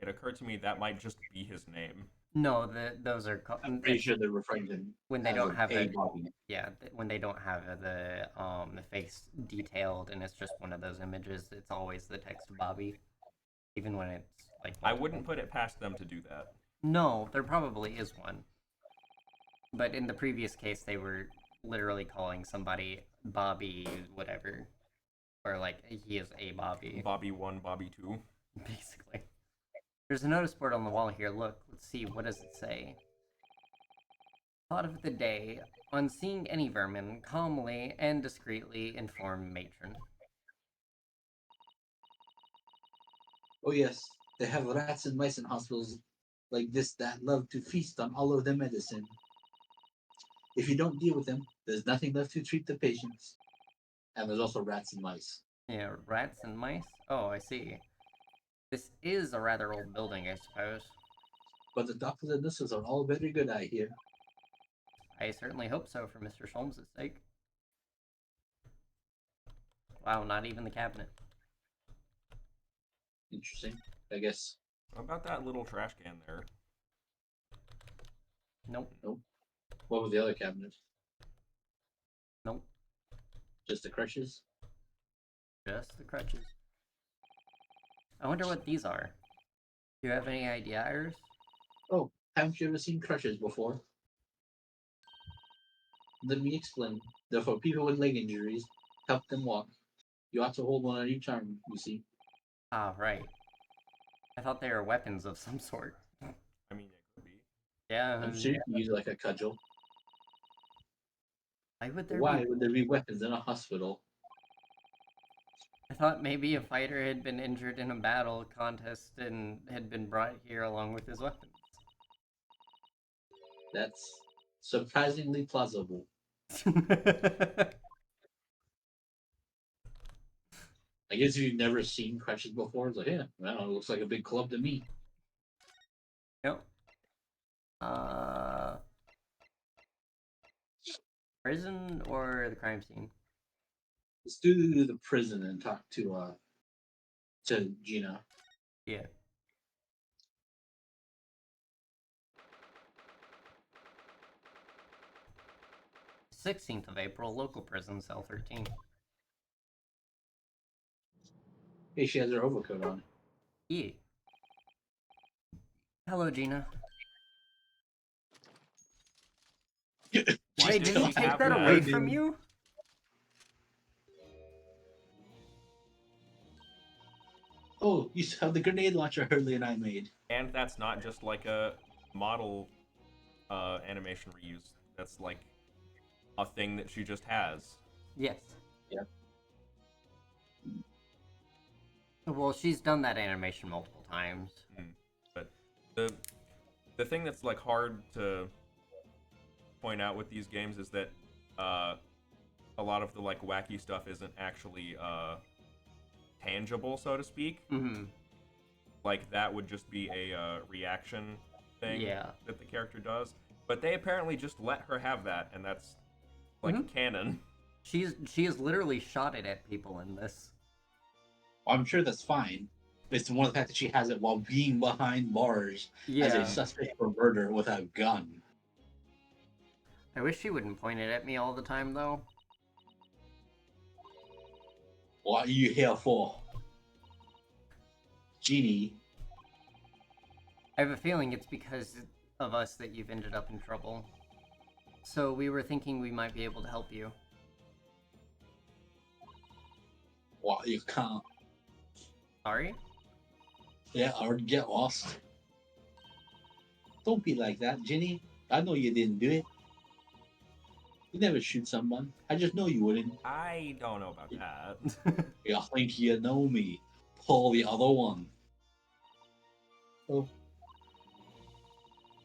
it occurred to me that might just be his name. No, those are I'm pretty sure they're referring to him when they as don't have a it. Bobby. Yeah, when they don't have the face detailed and it's just one of those images, it's always the text Bobby, even when it's like. I wouldn't put it past them to do that. No, there probably is one. But in the previous case, they were literally calling somebody Bobby, whatever, or like he is a Bobby, Bobby 1, Bobby 2. basically. There's a notice board on the wall here. Look, let's see. What does it say? Thought of the day. On seeing any vermin, calmly and discreetly inform matron. Oh yes, they have rats and mice in hospitals like this that love to feast on all of their medicine. If you don't deal with them, there's nothing left to treat the patients. And there's also rats and mice. Yeah, rats and mice? Oh, I see. This is a rather old building, I suppose. But the doctors and nurses are all very good, I hear. I certainly hope so for Mr. Sholmes' sake. Wow, not even the cabinet. Interesting, I guess. How about that little trash can there? Nope. What was the other cabinet? Nope. Just the crutches? Just the crutches. I wonder what these are. Do you have any idea, Iris? Oh, haven't you ever seen crutches before? Let me explain. They're for people with leg injuries. Help them walk. You ought to hold one on each arm, you see. Ah, right. I thought they were weapons of some sort. I mean, it could be. Yeah. I'm sure you can use it like a cudgel. Why would there Why be? would there be weapons in a hospital? I thought maybe a fighter had been injured in a battle contest and had been brought here along with his weapons. That's surprisingly plausible. I guess if you've never seen crutches before, it's like, yeah, I don't know, it looks like a big club to me. Yep. Prison or the crime scene? Let's do the prison and talk to Gina. Yeah. 16th of April, local prison, cell 13. Hey, she has her overcoat on. Yeah. Hello, Gina. Wait, Why did did he she take have that that? away from you? Oh, you saw the grenade launcher Hurley and I made. And that's not just like a model animation reuse. That's like a thing that she just has. Yes. Yeah. Well, she's done that animation multiple times. But the thing that's like hard to point out with these games is that a lot of the like wacky stuff isn't actually tangible, so to speak. Mm-hmm. Like that would just be a reaction thing Yeah. that the character does. But they apparently just let her have that, and that's like canon. She has literally shot it at people in this. Well, I'm sure that's fine. It's more the fact that she has it while being behind bars as a suspect for murder with a gun. I wish she wouldn't point it at me all the time, though. What are you here for? Jeannie. I have a feeling it's because of us that you've ended up in trouble. So we were thinking we might be able to help you. What, you can't. Sorry? Yeah, or get lost. Don't be like that, Ginny. I know you didn't do it. You never shoot someone. I just know you wouldn't. I don't know about that. You think you know me. Pull the other one. Oh.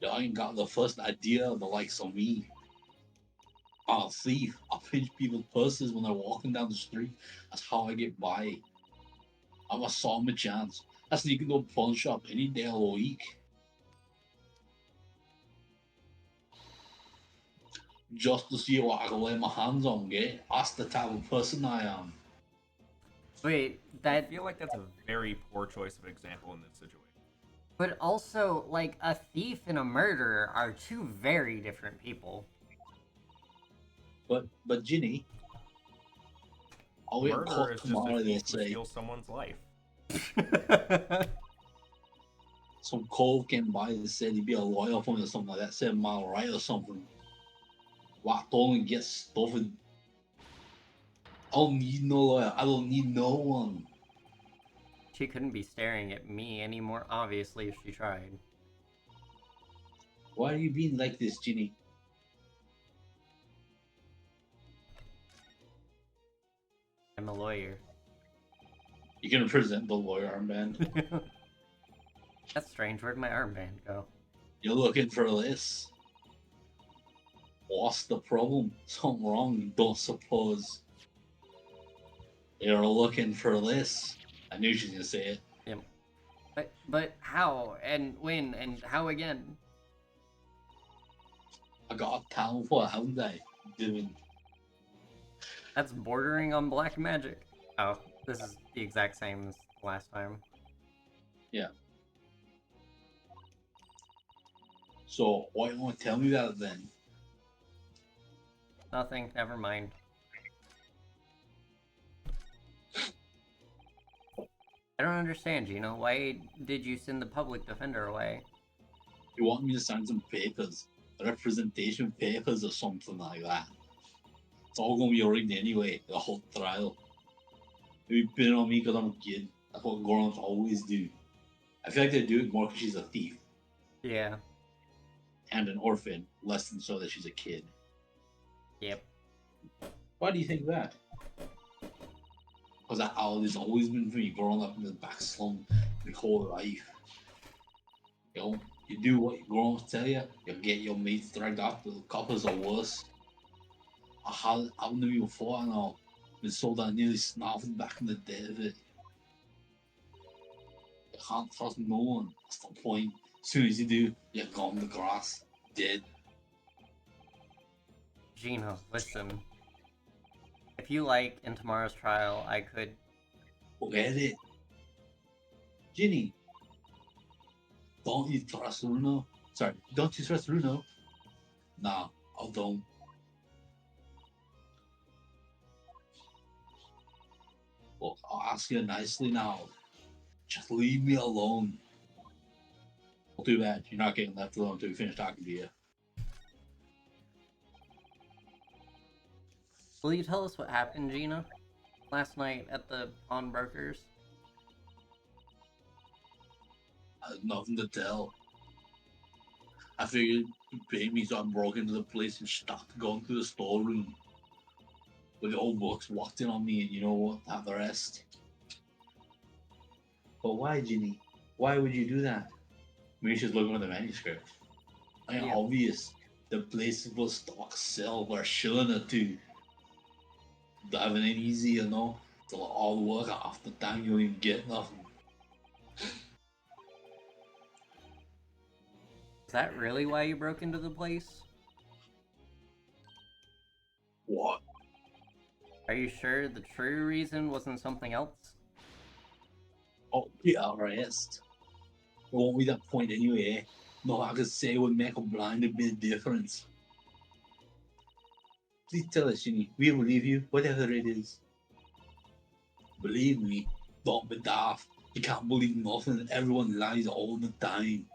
You ain't got the first idea of the likes of me. I'm a thief. I pinch people's purses when they're walking down the street. That's how I get by. I'm a summer chance. I sneak into a pawn shop any day of the week. Just to see what I can lay my hands on, okay? That's the type of person I am. Wait, I that. feel like that's a very poor choice of example in this situation. But also, like, a thief and a murderer are two very different people. But Ginny, I'll get Murder caught is just tomorrow, a they thief who say. steals someone's life. Some cove came by and said he'd be a lawyer for me or something like that, 7 Mile right or something. Whacked on and get stuff and I don't need no lawyer. I don't need no one. She couldn't be staring at me any more obviously if she tried. Why are you being like this, Ginny? I'm a lawyer. You can present the lawyer armband. That's strange. Where'd my armband go? You're looking for this. What's the problem? Something wrong, you don't suppose. You're looking for this. I knew she was gonna say it. But how and when and how again? I got a town for it, haven't I? Doing That's bordering on black magic. Oh, this is the exact same as last time. so why don't you tell me that then? Nothing. Never mind. I don't understand, Gino. Why did you send the public defender away? You want me to sign some papers? Representation papers or something like that. It's all gonna be rigged anyway, the whole trial. Maybe pin it on me because I'm a kid. That's what grown-ups always do. I feel like they do it more because she's a thief Yeah. and an orphan, less than so that she's a kid. Yep. Why do you think that? Because that has always been for me, growing up in the back slum my whole life. You know, you do what your grown-ups tell you, you get your mates dragged out to the coppers or worse. I've never even fought and all. Been sold out nearly snapping back in the day of it. You can't trust no one. That's the point. As soon as you do, you're gone in the grass, dead. Gino, listen. If you like, in tomorrow's trial, I could. Forget it. Ginny, don't you trust Runo? Sorry, don't you trust Runo? Nah, I don't. Look, I'll ask you nicely now. Just leave me alone. Well, too bad. You're not getting left alone until we finish talking to you. Will you tell us what happened, Gina? Last night at the pawnbrokers? I had nothing to tell. I figured you'd pay me, so I broke into the place and started going through the storeroom. With the old books walked in on me, and you know what? Have the rest. But why, Ginny? Why would you do that? Maybe she's looking at the manuscript. I mean, Yeah. obvious. The place will stock silver, shilling or two. Diving in easy, you know. It's all the work half the time you don't even get nothing. Is that really why you broke into the place? What? Are you sure the true reason wasn't something else? Oh, yeah, rest. It won't be that point anyway. No, I could say would make a blind bit difference. Please tell us, Ginny. We believe you, whatever it is. Believe me, don't be daft. You can't believe nothing. Everyone lies all the time.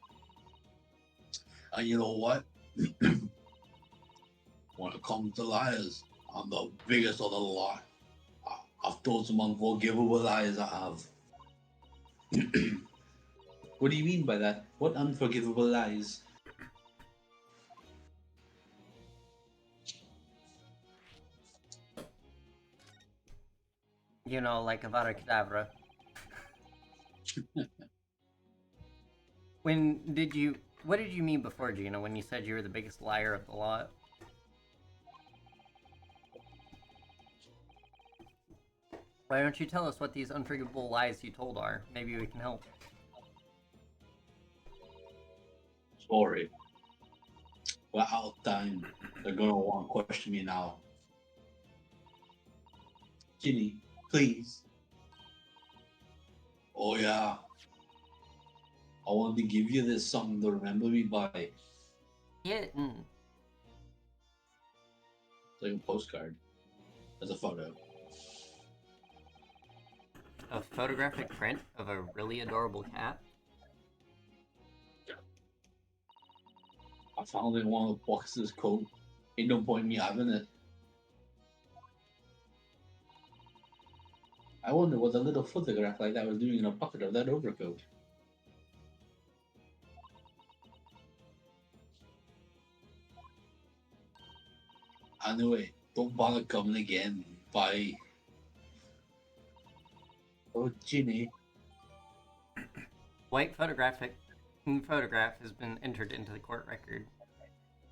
And you know what? When it comes to liars, I'm the biggest of the lot. I've told some unforgivable lies I have. What do you mean by that? What unforgivable lies? You know, like Avada Kedavra. What did you mean before, Gina, when you said you were the biggest liar of the lot? Why don't you tell us what these unforgivable lies you told are? Maybe we can help. Sorry. We're out of time. They're gonna want to question me now. Ginny, please. Oh yeah. I wanted to give you this song to remember me by. Yeah, It's like a postcard. As a photo. a photographic print of a really adorable cat? I found it in one of the boxes of this coat. Ain't no point in me having it. I wonder what a little photograph like that was doing in a pocket of that overcoat. Anyway, don't bother coming again. Bye. Oh, Ginny. White photograph has been entered into the court record.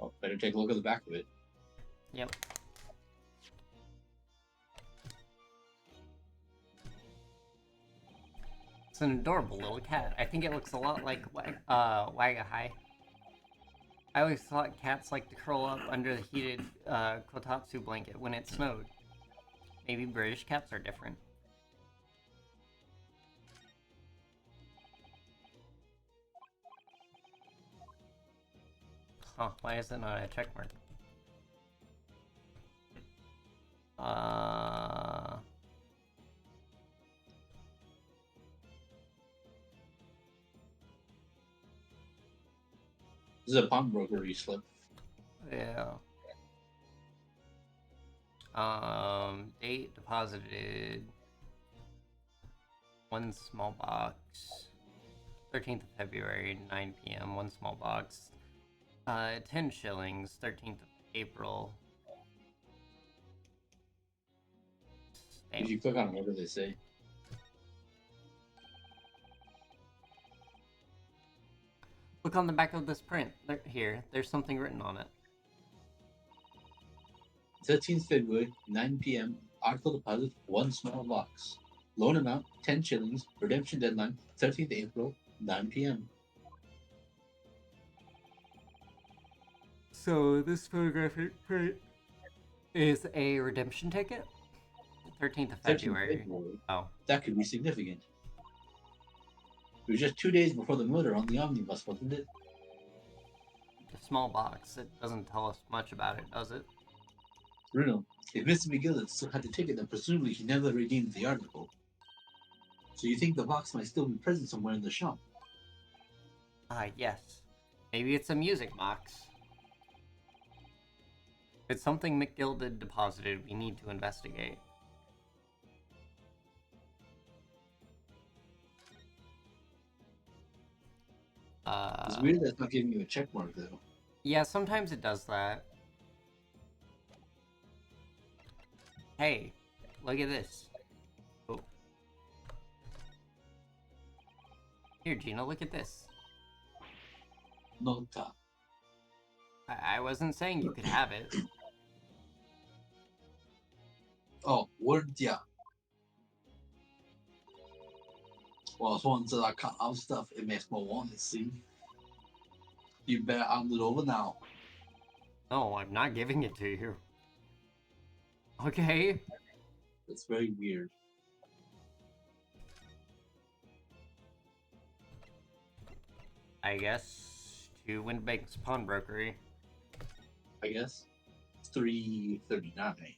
Oh, better take a look at the back of it. Yep. It's an adorable little cat. I think it looks a lot like Wagahai. I always thought cats like to curl up under the heated kotatsu blanket when it snowed. Maybe British cats are different. Huh, why is it not a check mark? This is a pawnbroker slip. Yeah. Date deposited. One small box. 13th of February, 9 p.m. One small box. 10 shillings. 13th of April. If you click on whatever they say. Look on the back of this print. There's something written on it. 13th February, 9 p.m. Article deposit, one small box. Loan amount, 10 shillings. Redemption deadline, 13th April, 9 p.m. So this photographic print is a redemption ticket? 13th of 13th February. February. Oh. That could be significant. It was just 2 days before the murder on the omnibus, wasn't it? A small box. It doesn't tell us much about it, does it? Bruno, if Mr. McGillis still had the ticket, then presumably he never redeemed the article. So you think the box might still be present somewhere in the shop? Yes. Maybe it's a music box. If it's something McGilded deposited, we need to investigate. It's weird that it's not giving you a check mark, though. Yeah, sometimes it does that. Hey, look at this. Oh. Here, Gina, look at this. Nota. I wasn't saying you could have it. Oh, word yeah. Well, as long as I cut out stuff, it makes me want to see. You better hand it over now. No, I'm not giving it to you. Okay? It's very weird. I guess to Windbank's Pawnbrokery. I guess. It's 3:39.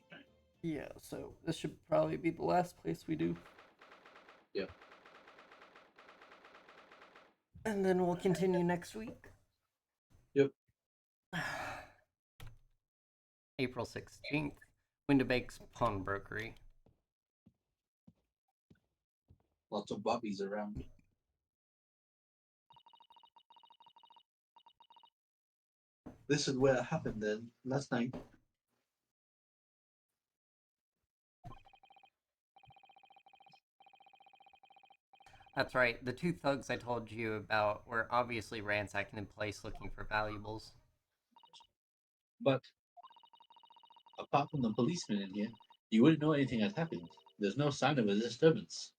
Yeah, so this should probably be the last place we do. Yep. And then we'll continue next week. Yep. April 16th, Windabake's Pawnbrokery. Lots of bobbies around. This is where it happened then, last night. That's right. The two thugs I told you about were obviously ransacking the place looking for valuables. But apart from the policeman in here, you wouldn't know anything had happened. There's no sign of a disturbance.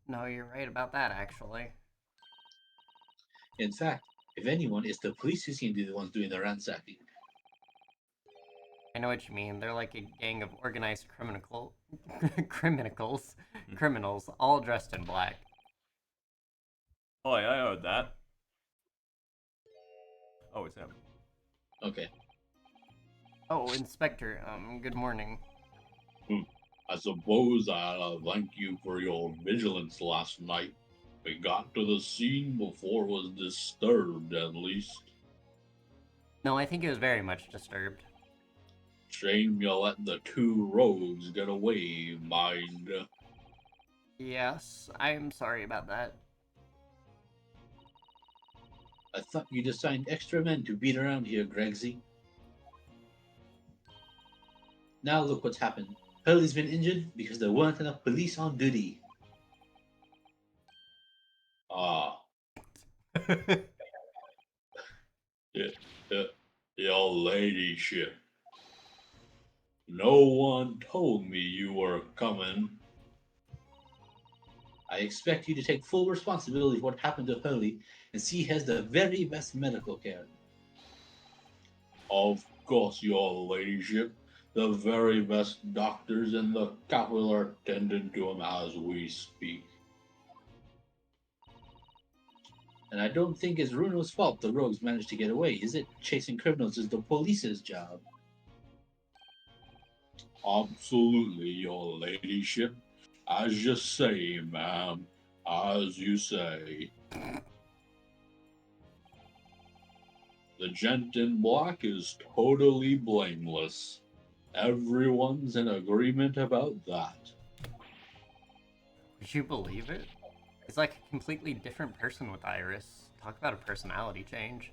No, you're right about that, actually. In fact, if anyone, it's the police who seem to be the ones doing the ransacking. I know what you mean. They're like a gang of organized criminals, all dressed in black. Oh, yeah, I heard that. Oh, it's him. Okay. Oh, Inspector, good morning. I suppose I'll thank you for your vigilance last night. We got to the scene before it was disturbed, at least. No, I think it was very much disturbed. Shame you let the two rogues get away, mind. Yes, I'm sorry about that. I thought you'd assigned extra men to beat around here, Gregsy. Now look what's happened. Hurley's been injured because there weren't enough police on duty. Ah, your ladyship. No one told me you were coming. I expect you to take full responsibility for what happened to Hurley and see he has the very best medical care. Of course, your ladyship. The very best doctors in the capital are tending to him as we speak. And I don't think it's Runo's fault the rogues managed to get away, is it? Chasing criminals is the police's job. Absolutely, your ladyship. As you say, ma'am. As you say. The gent in black is totally blameless. Everyone's in agreement about that. Would you believe it? He's like a completely different person with Iris. Talk about a personality change.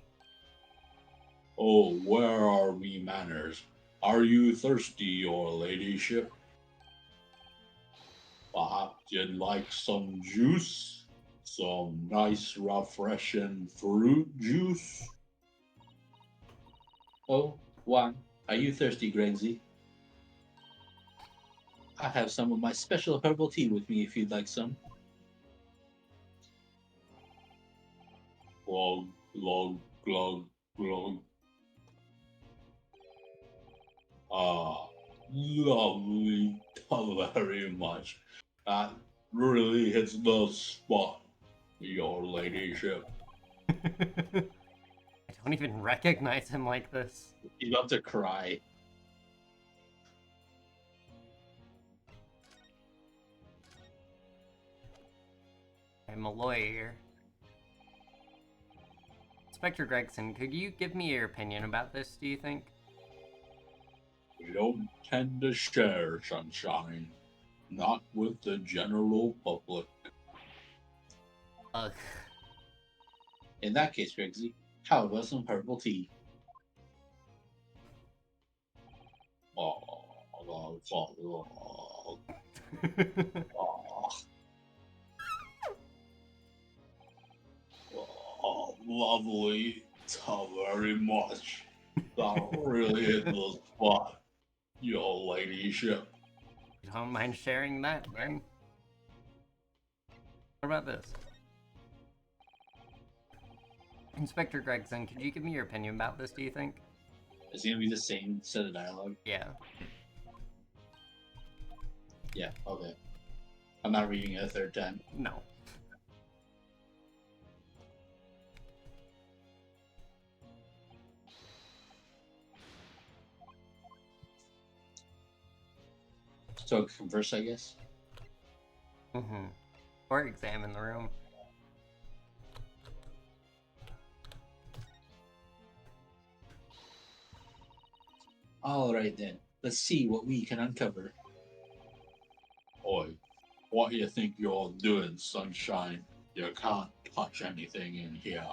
Oh, where are me manners? Are you thirsty, your ladyship? Perhaps you'd like some juice? Some nice, refreshing fruit juice? Oh, Juan, are you thirsty, Gregsy? I have some of my special herbal tea with me if you'd like some. Glug, glug, glug, glug. Ah, lovely, very much. That really hits the spot, your ladyship. I don't even recognize him like this. He's about to cry. I'm a lawyer. Inspector Gregson, could you give me your opinion about this, do you think? We don't tend to share, Sunshine. Not with the general public. Ugh. In that case, Gregsy, how about some herbal tea? Oh, lovely. Very much. That really hit the spot, your ladyship. You don't mind sharing that, then? What about this? Inspector Gregson, could you give me your opinion about this, do you think? It's gonna be the same set of dialogue. Yeah. Yeah, okay. I'm not reading it a third time. No. So converse, I guess. Mm-hmm. Or examine the room. All right then. Let's see what we can uncover. Oi, what you think you're doing, Sunshine? You can't touch anything in here.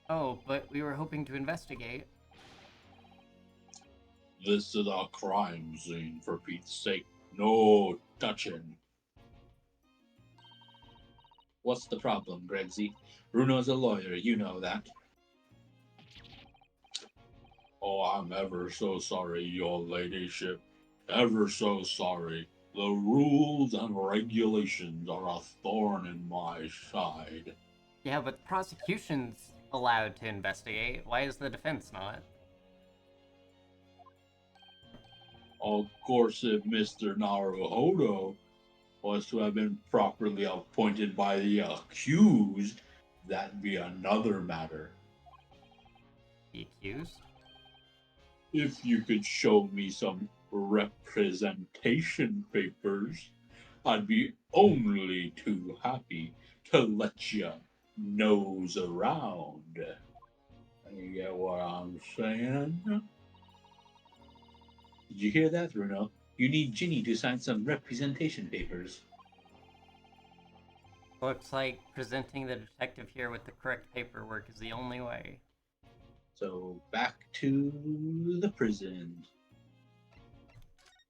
Oh, but we were hoping to investigate. This is a crime scene, for Pete's sake. No touching. What's the problem, Gregsy? Bruno's a lawyer, you know that. Oh, I'm ever so sorry, your ladyship. Ever so sorry. The rules and regulations are a thorn in my side. Yeah, but the prosecution's allowed to investigate. Why is the defense not? Of course, if Mr. Naruhodo was to have been properly appointed by the accused, that'd be another matter. The accused? If you could show me some representation papers, I'd be only too happy to let you nose around. You get what I'm saying? Did you hear that, Bruno? You need Ginny to sign some representation papers. Looks like presenting the detective here with the correct paperwork is the only way. So back to the prison.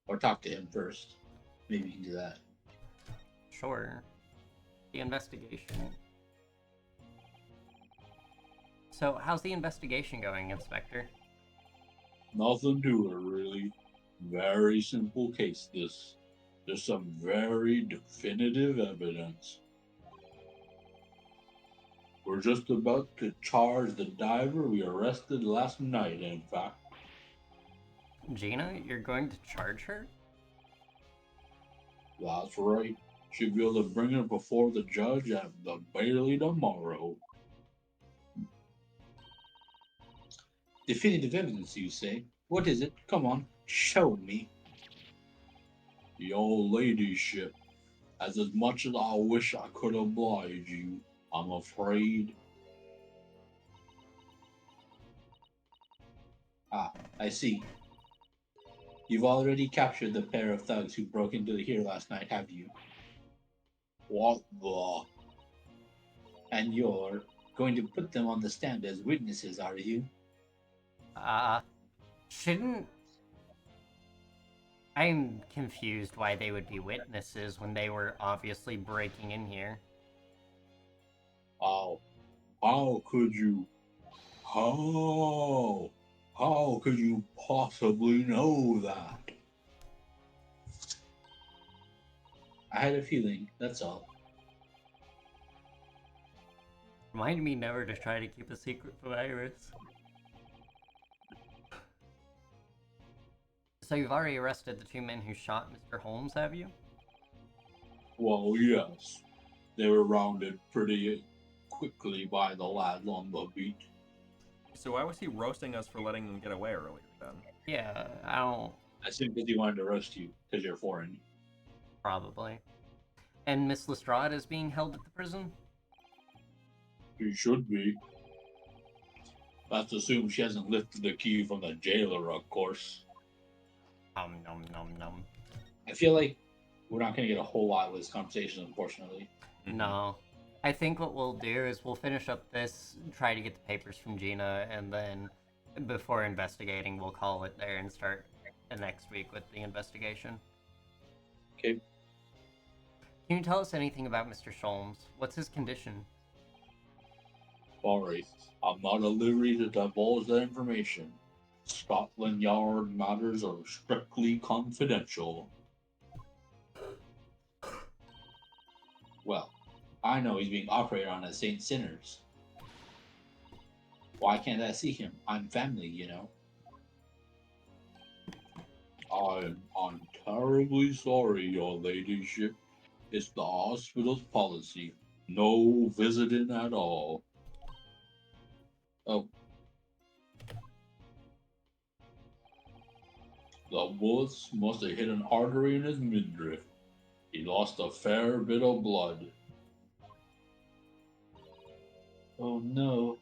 Or talk to him first. Maybe you can do that. Sure. The investigation. So, how's the investigation going, Inspector? Nothing to it, really. Very simple case, this. There's some very definitive evidence. We're just about to charge the diver we arrested last night, in fact. Gina, you're going to charge her? That's right. Should be able to bring her before the judge at the Bailey tomorrow. Definitive evidence, you say? What is it? Come on, show me. Your ladyship, as much as I wish I could oblige you, I'm afraid. Ah, I see. You've already captured the pair of thugs who broke into here last night, have you? What the? And you're going to put them on the stand as witnesses, are you? Shouldn't... I'm confused why they would be witnesses when they were obviously breaking in here. How could you? How? How could you possibly know that? I had a feeling, that's all. Remind me never to try to keep a secret from Iris. So you've already arrested the two men who shot Mr. Holmes, have you? Well, yes. They were rounded pretty quickly by the lads on the beat. So why was he roasting us for letting them get away earlier then? Yeah, I don't... I assume because he wanted to roast you, because you're foreign. Probably. And Miss Lestrade is being held at the prison? He should be. Let's assume she hasn't lifted the key from the jailer, of course. Nom nom nom. I feel like we're not going to get a whole lot of this conversation, unfortunately. No. I think what we'll do is we'll finish up this, try to get the papers from Gina, and then before investigating, we'll call it there and start the next week with the investigation. Okay. Can you tell us anything about Mr. Sholmes? What's his condition? Sorry, I'm not at liberty to divulge that information. Scotland Yard matters are strictly confidential. Well, I know he's being operated on at St. Sinners. Why can't I see him? I'm family, you know. I'm terribly sorry, your ladyship. It's the hospital's policy. No visiting at all. Oh, The bullets must have hit an artery in his midriff. He lost a fair bit of blood. oh no.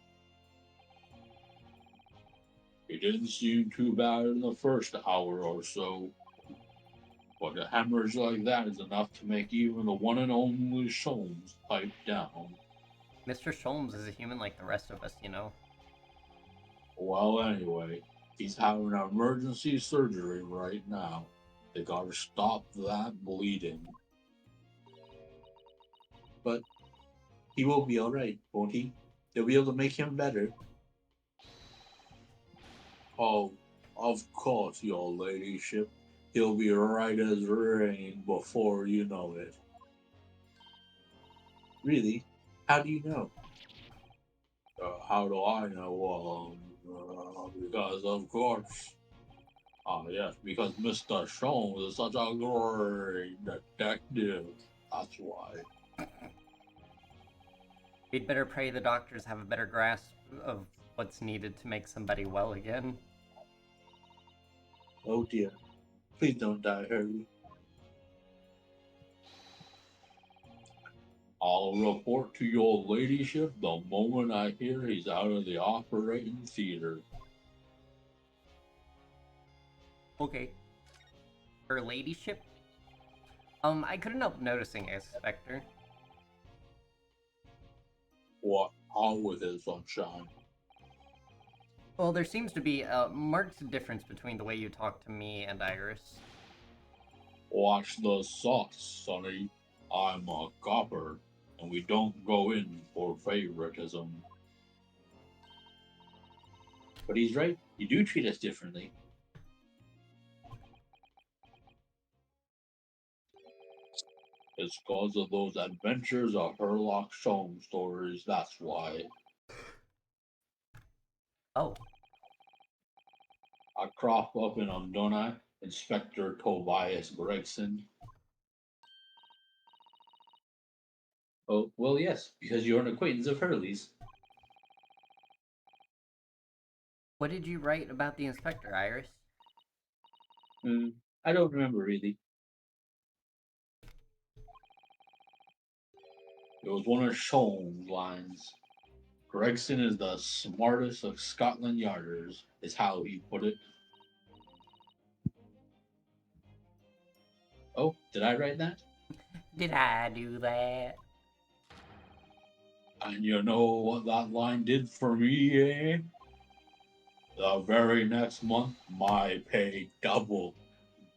He didn't seem too bad in the first hour or so. But a hemorrhage like that is enough to make even the one and only Sholmes pipe down. Mr. Sholmes is a human like the rest of us, you know. Well, anyway, he's having emergency surgery right now. They gotta stop that bleeding. But he will be alright, won't he? They'll be able to make him better. Oh, of course, your ladyship. He'll be right as rain before you know it. Really? How do you know? How do I know? Because of course. Yes, because Mr. Sholmes is such a great detective. That's why. We'd better pray the doctors have a better grasp of what's needed to make somebody well again. Oh dear. Please don't die, Hurley. I'll report to your ladyship the moment I hear he's out of the operating theater. Okay. Her ladyship? I couldn't help noticing, Inspector. What? On with it, sunshine. Well, there seems to be a marked difference between the way you talk to me and Iris. Watch the sauce, Sonny. I'm a copper, and we don't go in for favoritism. But he's right. You do treat us differently. It's because of those adventures of Herlock Sholmes stories, that's why. Oh, I crop up in him, don't I? Inspector Tobias Gregson. Oh, well, yes, because you're an acquaintance of Hurley's. what did you write about the inspector, Iris? I don't remember really. It was one of Sholmes' lines. Gregson is the smartest of Scotland Yarders, is how he put it. Oh, did I write that? Did I do that? And you know what that line did for me, eh? The very next month, my pay doubled.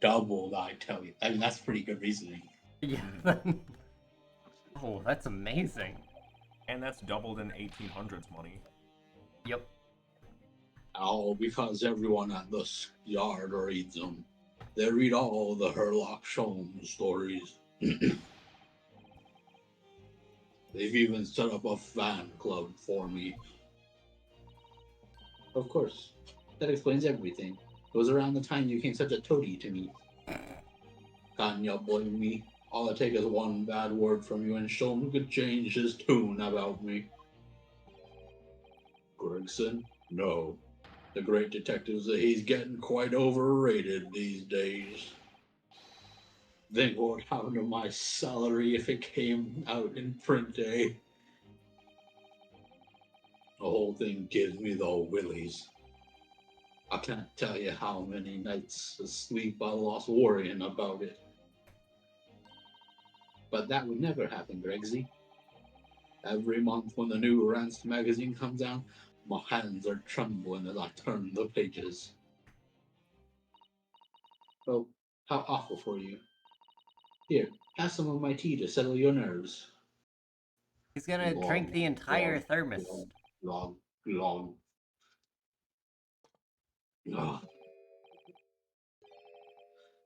Doubled, I tell you. I mean, that's pretty good reasoning. Yeah. Oh, that's amazing. And that's doubled in 1800s money. Yep. Oh, because everyone at the yard reads them. They read all the Herlock Sholmes stories. They've even set up a fan club for me. Of course. That explains everything. It was around the time you became such a toady to me. Can you blame me? All it takes is one bad word from you and Sholmes could change his tune about me. Gregson? No. The great detective says he's getting quite overrated these days. Think what would happen to my salary if it came out in print day. The whole thing gives me the willies. I can't tell you how many nights of sleep I lost worrying about it. But that would never happen, Gregsy. Every month when the new Rance magazine comes out, my hands are trembling as I turn the pages. Oh, how awful for you. Here, have some of my tea to settle your nerves. He's gonna drink the entire thermos. Glog, glog. Ah,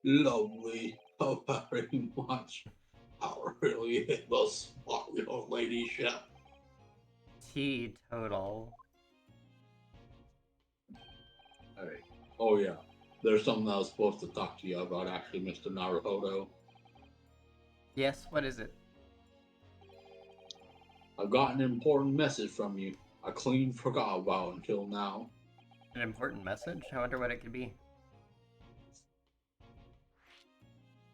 lovely. Oh, very much. I really hit the spot, your ladyship. Teetotal. Alright. Oh, yeah. There's something I was supposed to talk to you about, actually, Mr. Naruhodo. Yes, what is it? I got an important message from you. I clean forgot about until now. An important message? I wonder what it could be.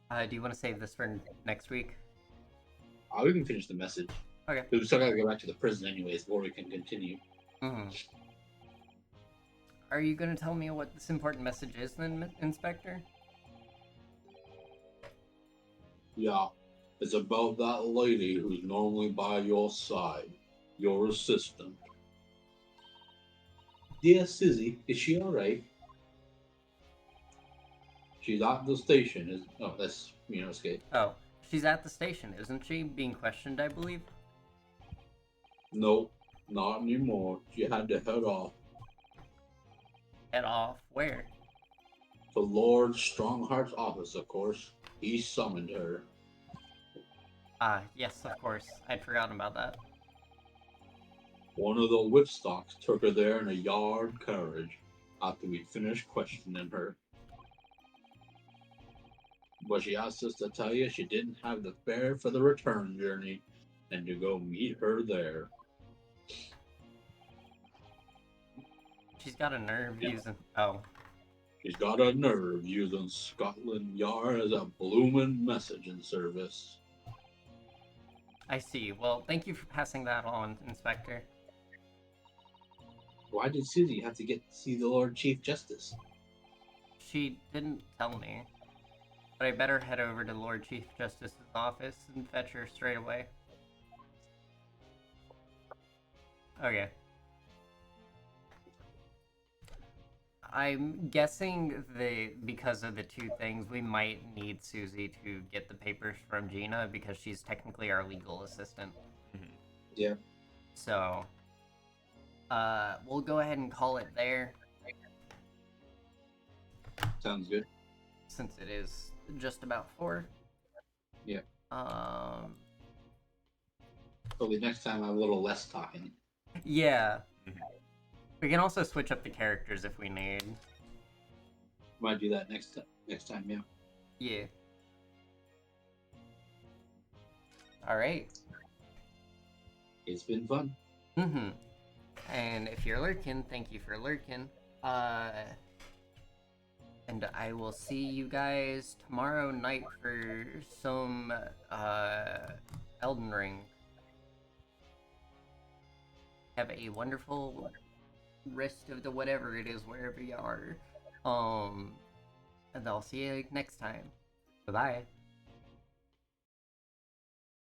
Do you want to save this for next week? We can finish the message. Okay. We still gotta go back to the prison anyways, before we can continue. Mm-hmm. Are you gonna tell me what this important message is then, Inspector? Yeah. It's about that lady who's normally by your side. Your assistant. Dear Susie, is she alright? She's at the station. Is oh, that's Minosuke. Oh, she's at the station, isn't she? Being questioned, I believe. Nope, not anymore. She had to head off. Head off. Where? To Lord Strongheart's office, of course. He summoned her. Ah, yes, of course. I'd forgotten about that. One of the whipstocks took her there in a yard carriage after we'd finished questioning her. But she asked us to tell you she didn't have the fare for the return journey and to go meet her there. She's got a nerve Yeah. using. Oh, She's got a nerve using Scotland Yard as a bloomin' messaging service. I see. Well, thank you for passing that on, Inspector. Why did Susie have to get to see the Lord Chief Justice? She didn't tell me. But I better head over to Lord Chief Justice's office and fetch her straight away. Okay. I'm guessing because of the two things, we might need Susie to get the papers from Gina because she's technically our legal assistant. Yeah. So, we'll go ahead and call it there Sounds good. since it is just about 4. Yeah. Hopefully next time I have a little less talking. Yeah. We can also switch up the characters if we need. Might do that next time, yeah. Yeah. Alright. It's been fun. Mm-hmm. And if you're lurking, thank you for lurking. And I will see you guys tomorrow night for some, Elden Ring. Have a wonderful rest of the whatever it is, wherever you are. And I'll see you next time. Bye-bye.